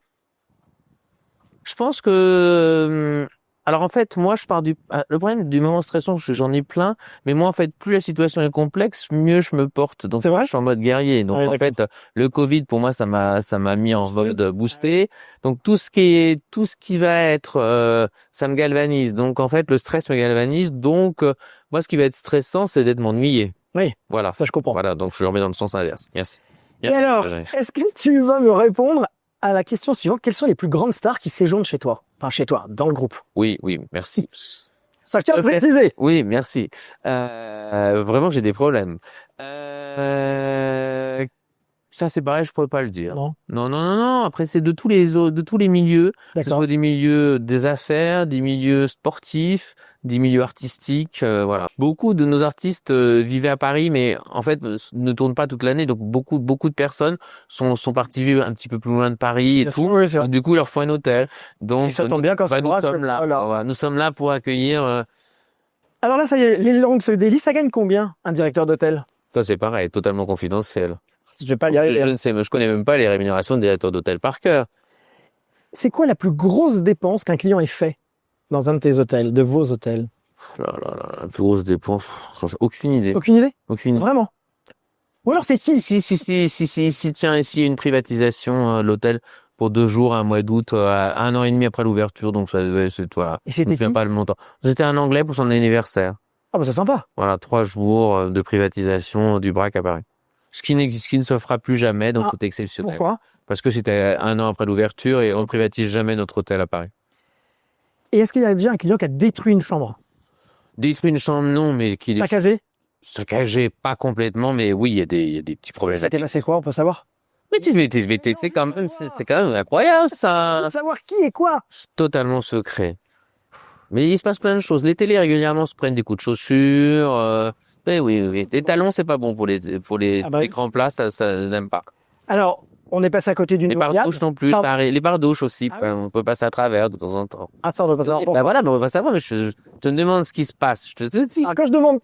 Je pense que alors en fait moi je pars le problème du moment stressant, j'en ai plein, mais moi en fait plus la situation est complexe, mieux je me porte. Donc C'est vrai? je suis en mode guerrier. Donc Ouais, en d'accord. fait le Covid pour moi ça m'a mis en mode boosté. Donc tout ce qui va être ça me galvanise. Donc en fait le stress me galvanise. Donc moi ce qui va être stressant c'est d'être m'ennuyer. Oui, Voilà. ça je comprends. Voilà, donc je le remets dans le sens inverse. Merci. Et alors, est-ce que tu vas me répondre à la question suivante? Quelles sont les plus grandes stars qui séjournent chez toi? Enfin, chez toi, dans le groupe. Oui, merci. Ça, je tiens à le préciser. Oui, merci. Vraiment, j'ai des problèmes. Ça, c'est pareil, je pourrais pas le dire. Non. Non. Après, c'est de tous les milieux. Que ce D'accord. soit des milieux des affaires, des milieux sportifs, des milieux artistiques, voilà. Beaucoup de nos artistes vivaient à Paris, mais en fait ne tournent pas toute l'année. Donc beaucoup de personnes sont parties vivre un petit peu plus loin de Paris et Bien tout. sûr, oui, c'est vrai. Du coup, il leur faut un hôtel. Donc Et ça tombe bien quand c'est nous vrai, sommes là. voilà. Voilà, nous sommes là pour accueillir. Alors là, ça y est, les langues se délient. Ça gagne combien, un directeur d'hôtel? Ça, c'est pareil, totalement confidentiel. Je vais pas y arriver. Je ne sais, je connais même pas les rémunérations des directeurs d'hôtel par cœur. C'est quoi la plus grosse dépense qu'un client ait fait dans un de tes hôtels, de vos hôtels? Là, la plus grosse dépense, j'en ai aucune idée. Aucune idée? Aucune idée. Vraiment? Ou alors c'est Si, tiens, ici, une privatisation, l'hôtel, pour 2 jours, un mois d'août, 1 an et demi après l'ouverture, donc ça devait, c'est, voilà. Et Je me c'était souviens qui? pas le montant. C'était un Anglais pour son anniversaire. Ah bah c'est sympa. Voilà, 3 jours de privatisation du Brac à Paris. Ce qui ne se fera plus jamais, donc Ah, c'était exceptionnel. Pourquoi? Parce que c'était 1 an après l'ouverture et on ne privatise jamais notre hôtel à Paris. Et est-ce qu'il y a déjà un client qui a détruit une chambre? Détruit une chambre, non, mais qui est Saccagé? saccagé, pas complètement, mais oui, il y a des petits problèmes. C'était passé quoi, on peut savoir? Mais c'est quand même incroyable, ça. On peut savoir qui et quoi? C'est totalement secret. Mais il se passe plein de choses. Les télés régulièrement se prennent des coups de chaussures. Mais oui. Les talons, c'est pas bon pour les Ah bah oui. grands plats, ça n'aime pas. Alors, on est passé à côté d'une Les noyade. barres-douches non plus, Pardon. pareil. Les barres-douches aussi, Ah oui. on peut passer à travers de temps en temps. Ah ça, on doit pas savoir. Ben voilà, mais on va pas savoir, mais je te demande ce qui se passe. Je te dis. Alors,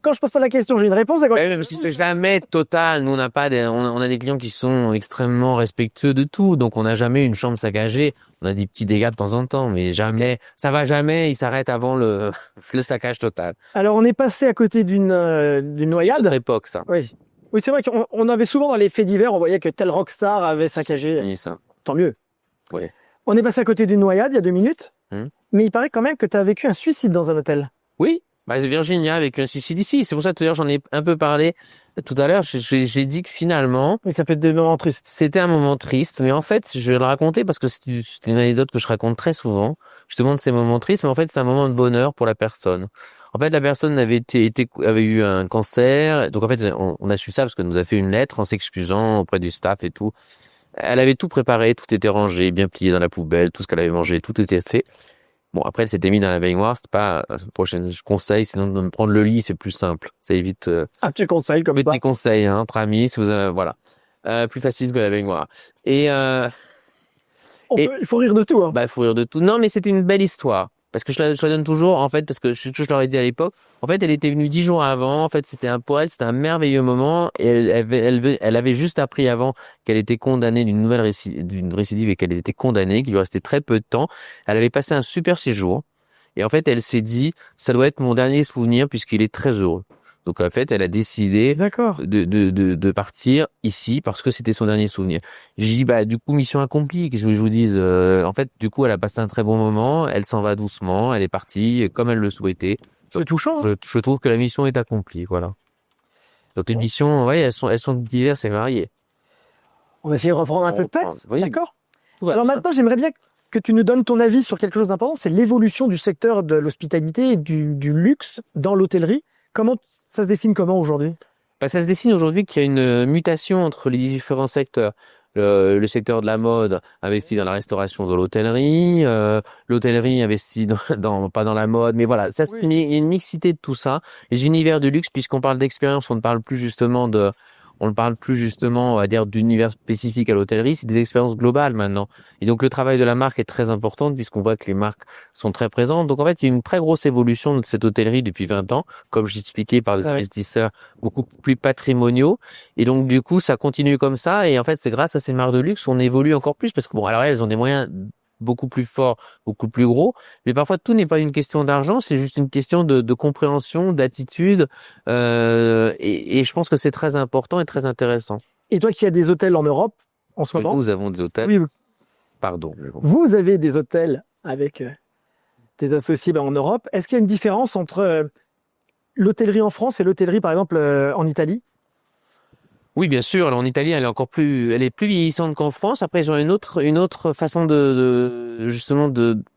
quand je pose pas la question, j'ai une réponse. Ouais, mais parce que c'est jamais total. Nous, on n'a pas on a des clients qui sont extrêmement respectueux de tout. Donc, on n'a jamais une chambre saccagée. On a des petits dégâts de temps en temps, mais jamais, ça va jamais, il s'arrête avant le saccage total. Alors, on est passé à côté d'une Notre noyade. époque, ça. Oui. Oui, c'est vrai qu'on avait souvent dans les faits divers, on voyait que tel rockstar avait saccagé. Oui, ça. Tant mieux. Oui. On est passé à côté d'une noyade il y a 2 minutes. Hmm. Mais il paraît quand même que tu as vécu un suicide dans un hôtel. Oui. Bah, c'est Virginia avec un suicide ici. C'est pour ça, d'ailleurs, j'en ai un peu parlé tout à l'heure. J'ai dit que finalement, Oui, ça peut être des moments tristes. c'était un moment triste, mais en fait, je vais le raconter parce que c'est une anecdote que je raconte très souvent. Justement de ces moments tristes, mais en fait, c'est un moment de bonheur pour la personne. En fait, la personne avait eu un cancer. Donc, en fait, on a su ça parce qu'elle nous a fait une lettre en s'excusant auprès du staff et tout. Elle avait tout préparé, tout était rangé, bien plié dans la poubelle, tout ce qu'elle avait mangé, tout était fait. Bon, après, elle s'était mise dans la baignoire. C'était pas prochaine. Je conseille, sinon de me prendre le lit, c'est plus simple. Ça évite. Ah, tu conseilles comme Petit ça. conseil, hein, entre amis, si vous voilà. Plus facile que la baignoire. Et Il faut rire de tout, hein. bah, faut rire de tout. Non, mais c'était une belle histoire. Parce que je la donne toujours, en fait, parce que je leur ai dit à l'époque, en fait, elle était venue 10 jours avant, en fait, pour elle, c'était un merveilleux moment, et elle avait juste appris avant qu'elle était condamnée d'une récidive et qu'elle était condamnée, qu'il lui restait très peu de temps. Elle avait passé un super séjour, et en fait, elle s'est dit, ça doit être mon dernier souvenir puisqu'il est très heureux. Donc, en fait, elle a décidé D'accord. de partir ici parce que c'était son dernier souvenir. J'ai dit, bah, du coup, mission accomplie. Qu'est-ce que je vous dise? En fait, du coup, elle a passé un très bon moment. Elle s'en va doucement. Elle est partie comme elle le souhaitait. C'est touchant, hein. Je trouve que la mission est accomplie. Voilà. Donc, les missions, ouais, elles sont diverses et variées. On va essayer de reprendre un peu de paix. Oui. D'accord. Voilà. Alors maintenant, j'aimerais bien que tu nous donnes ton avis sur quelque chose d'important, c'est l'évolution du secteur de l'hospitalité et du luxe dans l'hôtellerie. Comment ça se dessine comment aujourd'hui? Bah, ça se dessine aujourd'hui qu'il y a une mutation entre les différents secteurs. Le secteur de la mode investit dans la restauration, dans l'hôtellerie, l'hôtellerie investit pas dans la mode, mais voilà, ça Oui. il y a une mixité de tout ça. Les univers du luxe, puisqu'on parle d'expérience, on ne parle plus justement, on va dire, d'univers spécifique à l'hôtellerie, c'est des expériences globales maintenant. Et donc le travail de la marque est très important puisqu'on voit que les marques sont très présentes. Donc en fait, il y a une très grosse évolution de cette hôtellerie depuis 20 ans, comme j'expliquais, par des investisseurs beaucoup plus patrimoniaux. Et donc, du coup, ça continue comme ça. Et en fait, c'est grâce à ces marques de luxe qu'on évolue encore plus parce que bon, alors elles ont des moyens beaucoup plus forts, beaucoup plus gros. Mais parfois, tout n'est pas une question d'argent, c'est juste une question de compréhension, d'attitude. Et je pense que c'est très important et très intéressant. Et toi qui as des hôtels en Europe en ce moment, Nous avons des hôtels. oui, Pardon. vous avez des hôtels avec tes associés en Europe. Est-ce qu'il y a une différence entre l'hôtellerie en France et l'hôtellerie, par exemple, en Italie? Oui, bien sûr. Alors, en Italie, elle est plus vieillissante qu'en France. Après, ils ont une autre façon justement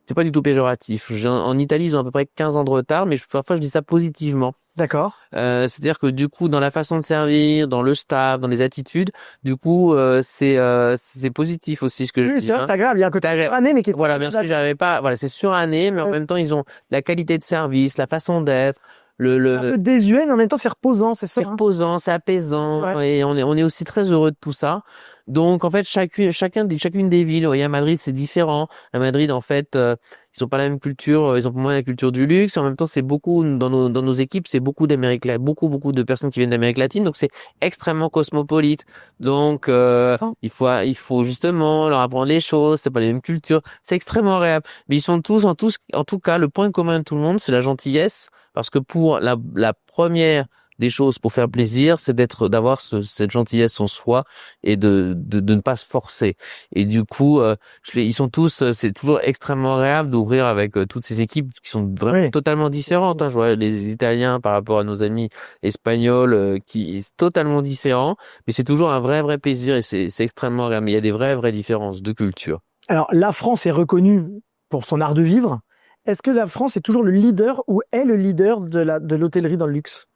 c'est pas du tout péjoratif. En Italie, ils ont à peu près 15 ans de retard, mais parfois, je dis ça positivement. D'accord. C'est-à-dire que du coup, dans la façon de servir, dans le staff, dans les attitudes, du coup, c'est positif aussi ce que je Oui, dis. c'est agréable. Il y a un côté suranné, mais qui est Voilà, bien sûr, j'avais pas, voilà, c'est suranné, mais en même temps, ils ont la qualité de service, la façon d'être, un peu désuet, mais en même temps, c'est reposant, c'est ça. c'est reposant, c'est apaisant, et on est aussi très heureux de tout ça. Donc, en fait, chacune des villes, à Madrid, c'est différent. À Madrid, en fait, ils ont pas la même culture, ils ont moins la culture du luxe. En même temps, c'est beaucoup, dans nos équipes, c'est beaucoup beaucoup de personnes qui viennent d'Amérique latine. Donc, c'est extrêmement cosmopolite. Donc, il faut justement leur apprendre les choses. C'est pas les mêmes cultures. C'est extrêmement agréable. Mais ils sont tous, en tout cas, le point commun de tout le monde, c'est la gentillesse. Parce que pour la première des choses pour faire plaisir, c'est d'avoir cette gentillesse en soi et de ne pas se forcer. Et du coup, ils sont tous, c'est toujours extrêmement agréable d'ouvrir avec toutes ces équipes qui sont vraiment totalement différentes. Hein. Je vois les Italiens par rapport à nos amis espagnols qui est totalement différent, mais c'est toujours un vrai plaisir et c'est extrêmement agréable. Mais il y a des vraies différences de culture. Alors, la France est reconnue pour son art de vivre. Est-ce que la France est toujours le leader ou est le leader de l'hôtellerie dans le luxe?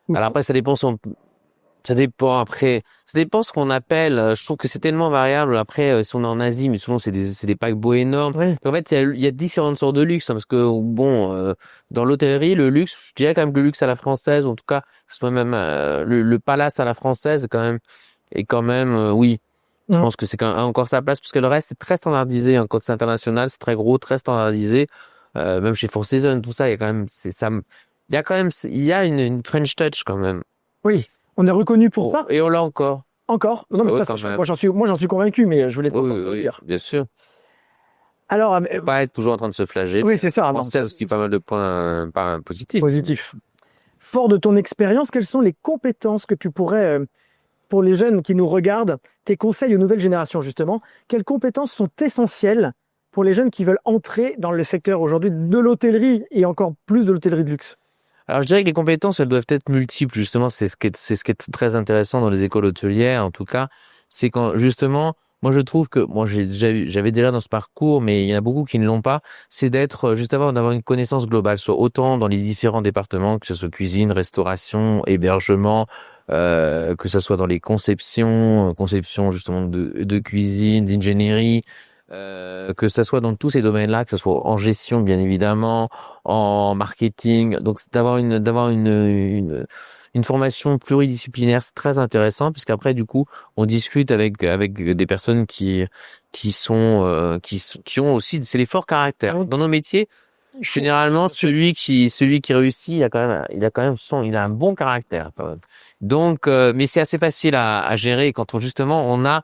Alors après, ça dépend ce qu'on appelle, je trouve que c'est tellement variable. Après, si on est en Asie, mais souvent c'est des paquebots énormes. Oui. En fait, il y a différentes sortes de luxe, hein, parce que bon, dans l'hôtellerie, le luxe, je dirais quand même que le luxe à la française, en tout cas, que ce soit même le palace à la française, est quand même, oui. Je pense que c'est quand même encore sa place, parce que le reste c'est très standardisé. En côté international, c'est très gros, très standardisé. Même chez Four Seasons, tout ça, il y a quand même, il y a une French touch quand même. Oui, on est reconnu pour ça. Et on l'a encore. Encore? Non, mais moi j'en suis convaincu, mais je voulais te dire. Bien sûr. Alors, Pas être toujours en train de se flageller. oui, c'est ça. C'est aussi pas mal de points positifs. Positif. Fort de ton expérience, quelles sont les compétences que tu pourrais, pour les jeunes qui nous regardent, tes conseils aux nouvelles générations justement, quelles compétences sont essentielles pour les jeunes qui veulent entrer dans le secteur aujourd'hui de l'hôtellerie et encore plus de l'hôtellerie de luxe? Alors, je dirais que les compétences, elles doivent être multiples. Justement, c'est ce qui est très intéressant dans les écoles hôtelières, en tout cas. C'est quand, justement, moi, je trouve que, j'avais déjà dans ce parcours, mais il y en a beaucoup qui ne l'ont pas, c'est d'avoir une connaissance globale, soit autant dans les différents départements, que ce soit cuisine, restauration, hébergement, que ce soit dans les conceptions justement de cuisine, d'ingénierie, que ça soit dans tous ces domaines-là, que ce soit en gestion bien évidemment, en marketing. Donc c'est d'avoir une formation pluridisciplinaire, c'est très intéressant puisqu'après du coup on discute avec des personnes qui ont aussi, c'est les forts caractères. Dans nos métiers, généralement celui qui réussit, il a un bon caractère quand même. Donc mais c'est assez facile à gérer quand on a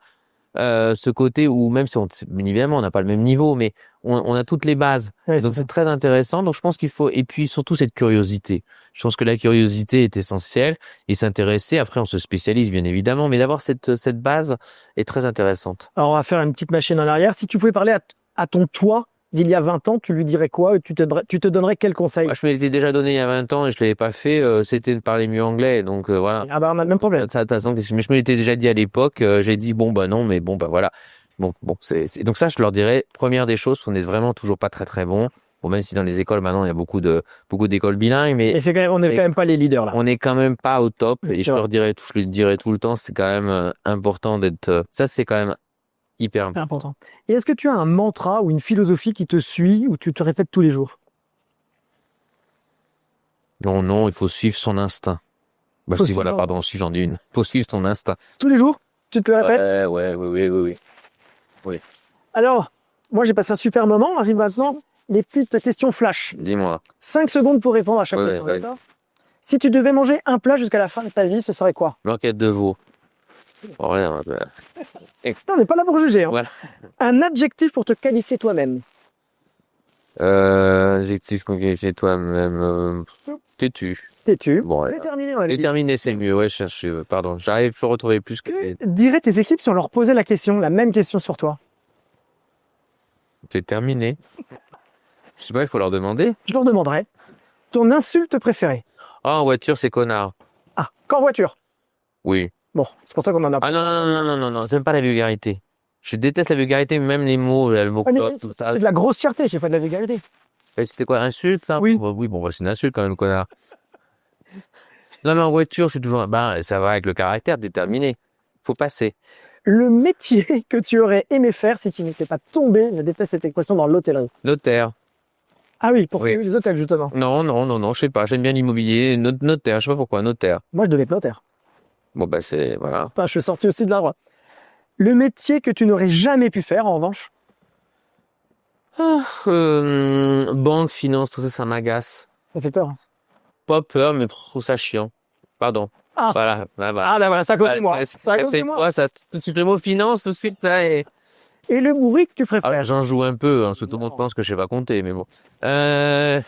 ce côté où même si évidemment on n'a pas le même niveau, mais on a toutes les bases. Ouais, Donc c'est très intéressant. Donc je pense qu'il faut, et puis surtout cette curiosité. Je pense que la curiosité est essentielle et s'intéresser. Après on se spécialise bien évidemment, mais d'avoir cette base est très intéressante. Alors, on va faire une petite machine en arrière. Si tu pouvais parler à ton toi d'il y a 20 ans, tu lui dirais quoi? Tu te donnerais quel conseil? Moi, je me l'étais déjà donné il y a 20 ans et je l'avais pas fait. C'était de parler mieux anglais. Donc voilà. Ah bah, on a le même problème. Mais je me l'étais déjà dit à l'époque. J'ai dit bon bah non, mais bon bah voilà. Bon donc ça je leur dirais. Première des choses, on n'est vraiment toujours pas très très bon. Bon, même si dans les écoles maintenant il y a beaucoup d'écoles bilingues, mais Et on n'est quand même pas les leaders là. on n'est quand même pas au top. Et je vrai. le dirais tout le temps, c'est quand même important d'être. Ça c'est quand même hyper C'est important. Et est-ce que tu as un mantra ou une philosophie qui te suit ou tu te répètes tous les jours? Non, il faut suivre son instinct. Bah Faut si voilà, suivre- pardon, si j'en ai une. Il faut suivre son instinct. Tous les jours? Tu te le répètes? Oui. Alors, moi j'ai passé un super moment. Arrive maintenant les petites questions flash. Dis-moi. 5 secondes pour répondre à chaque Ouais, question. ouais. D'accord. Si tu devais manger un plat jusqu'à la fin de ta vie, ce serait quoi? Blanquette de veau. Oh, rien, On n'est pas là pour juger. Hein. Voilà. Un adjectif pour te qualifier toi-même. Adjectif qu'on chez toi-même. Têtu. Têtu. Bon, ouais. Déterminé, on va dire. Déterminé, c'est mieux. Ouais, chercher. Pardon, j'arrive à retrouver plus que. Dirais tes équipes si on leur posait la même question sur toi? C'est terminé. Je sais pas, il faut leur demander. Je leur demanderais. Ton insulte préférée? Ah, en voiture, c'est connard. Ah, qu'en voiture? Oui. Bon, c'est pour ça qu'on en a. Ah non, j'aime pas la vulgarité. Je déteste la vulgarité, même les mots, le mot Ah, mais clope, tout ça. C'est de la grossièreté, j'ai pas de la vulgarité. Et c'était quoi, insulte, ça? Oui. Oui, bon, bah, c'est une insulte quand même, connard. Non, mais en voiture, je suis toujours, ça va avec le caractère déterminé. Faut passer. Le métier que tu aurais aimé faire si tu n'étais pas tombé, je déteste cette expression, dans l'hôtellerie. Notaire. Ah oui, pour Oui. les hôtels justement. Non, je sais pas, j'aime bien l'immobilier. Notaire, je sais pas pourquoi, notaire. Moi, je devais être notaire. Bon, bah, voilà. Enfin, je suis sorti aussi de la loi. Le métier que tu n'aurais jamais pu faire, en revanche? Banque, finance, tout ça, ça m'agace. Ça fait peur. Hein. Pas peur, mais je trouve ça chiant. Pardon. Ah. Voilà, voilà. Ah, là voilà, ça compte moi. Ça compte C'est moi. quoi, ça? Tout de suite, le mot finance, tout de suite, ça, et... Et le bruit que tu ferais Ah ouais, j'en joue un peu, hein, parce que tout le monde pense que je sais pas compter, mais bon. Ben,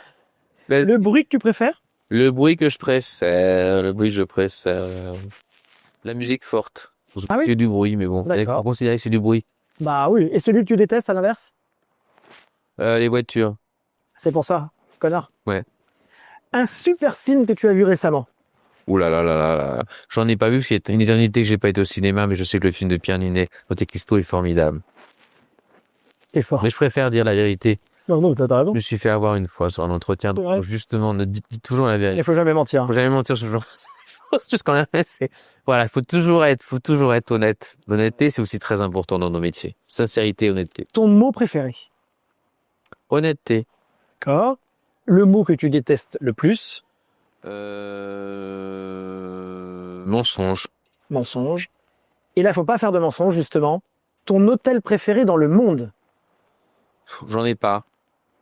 Le bruit que tu préfères? le bruit que je préfère, la musique forte. Ah oui? C'est du bruit, mais bon. D'accord. On considère que c'est du bruit. Bah oui. Et celui que tu détestes à l'inverse? Les voitures. C'est pour ça, connard. Ouais. Un super film que tu as vu récemment? Ouh là là là là là. J'en ai pas vu, il y a une éternité que j'ai pas été au cinéma, mais je sais que le film de Pierre Ninet, Monte Cristo, est formidable. T'es fort. Mais je préfère dire la vérité. Non, t'as raison. Je me suis fait avoir une fois sur un entretien, C'est vrai. donc justement, dis toujours la vérité. Il faut jamais mentir. Faut jamais mentir sur ce genre. C'est juste quand même, voilà, faut toujours être honnête. L'honnêteté, c'est aussi très important dans nos métiers. Sincérité, honnêteté. Ton mot préféré? Honnêteté. D'accord. Le mot que tu détestes le plus? Mensonge. Mensonge. Et là, faut pas faire de mensonge, justement. Ton hôtel préféré dans le monde? J'en ai pas.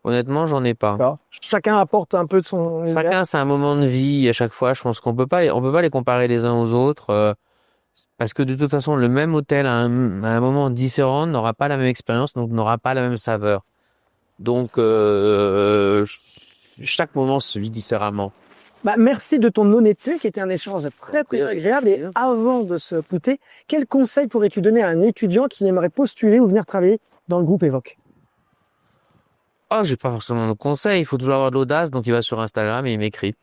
Honnêtement, j'en ai pas. D'accord. Chacun apporte un peu de son univers. Chacun, c'est un moment de vie à chaque fois. Je pense qu'on peut pas les comparer les uns aux autres, parce que de toute façon, le même hôtel à un moment différent n'aura pas la même expérience, donc n'aura pas la même saveur. Donc, chaque moment se vit différemment. Bah, merci de ton honnêteté, qui était un échange très, très agréable. Et avant de se quitter, quel conseil pourrais-tu donner à un étudiant qui aimerait postuler ou venir travailler dans le groupe Évoque? Oh, j'ai pas forcément de conseils. Il faut toujours avoir de l'audace, donc il va sur Instagram et il m'écrit.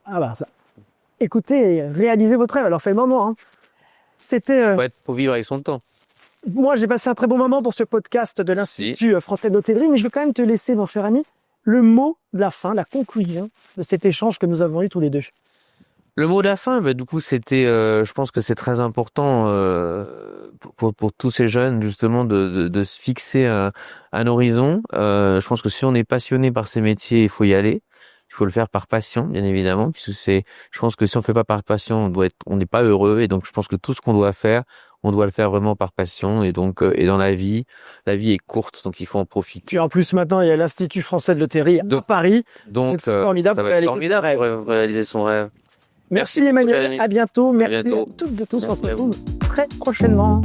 Ah bah ça. Écoutez, réalisez votre rêve. Alors fais le moment. Hein. C'était. Faut vivre avec son temps. Moi, j'ai passé un très bon moment pour ce podcast de l'Institut Frantène d'Hôtellerie, mais je vais quand même te laisser, mon cher ami, le mot de la fin, la conclusion de cet échange que nous avons eu tous les deux. Le mot de la fin, bah, du coup, c'était, je pense que c'est très important pour tous ces jeunes justement de se fixer un horizon. Je pense que si on est passionné par ces métiers, il faut y aller. Il faut le faire par passion, bien évidemment, puisque je pense que si on fait pas par passion, on n'est pas heureux. Et donc, je pense que tout ce qu'on doit faire, on doit le faire vraiment par passion. Et donc, et dans la vie est courte, donc il faut en profiter. Puis en plus, maintenant, il y a l'Institut français de loterie à Paris. Donc, c'est formidable ça va être formidable pour réaliser son rêve. Merci Emmanuel, à bientôt. Merci bientôt. à toutes et tous. On se retrouve très prochainement.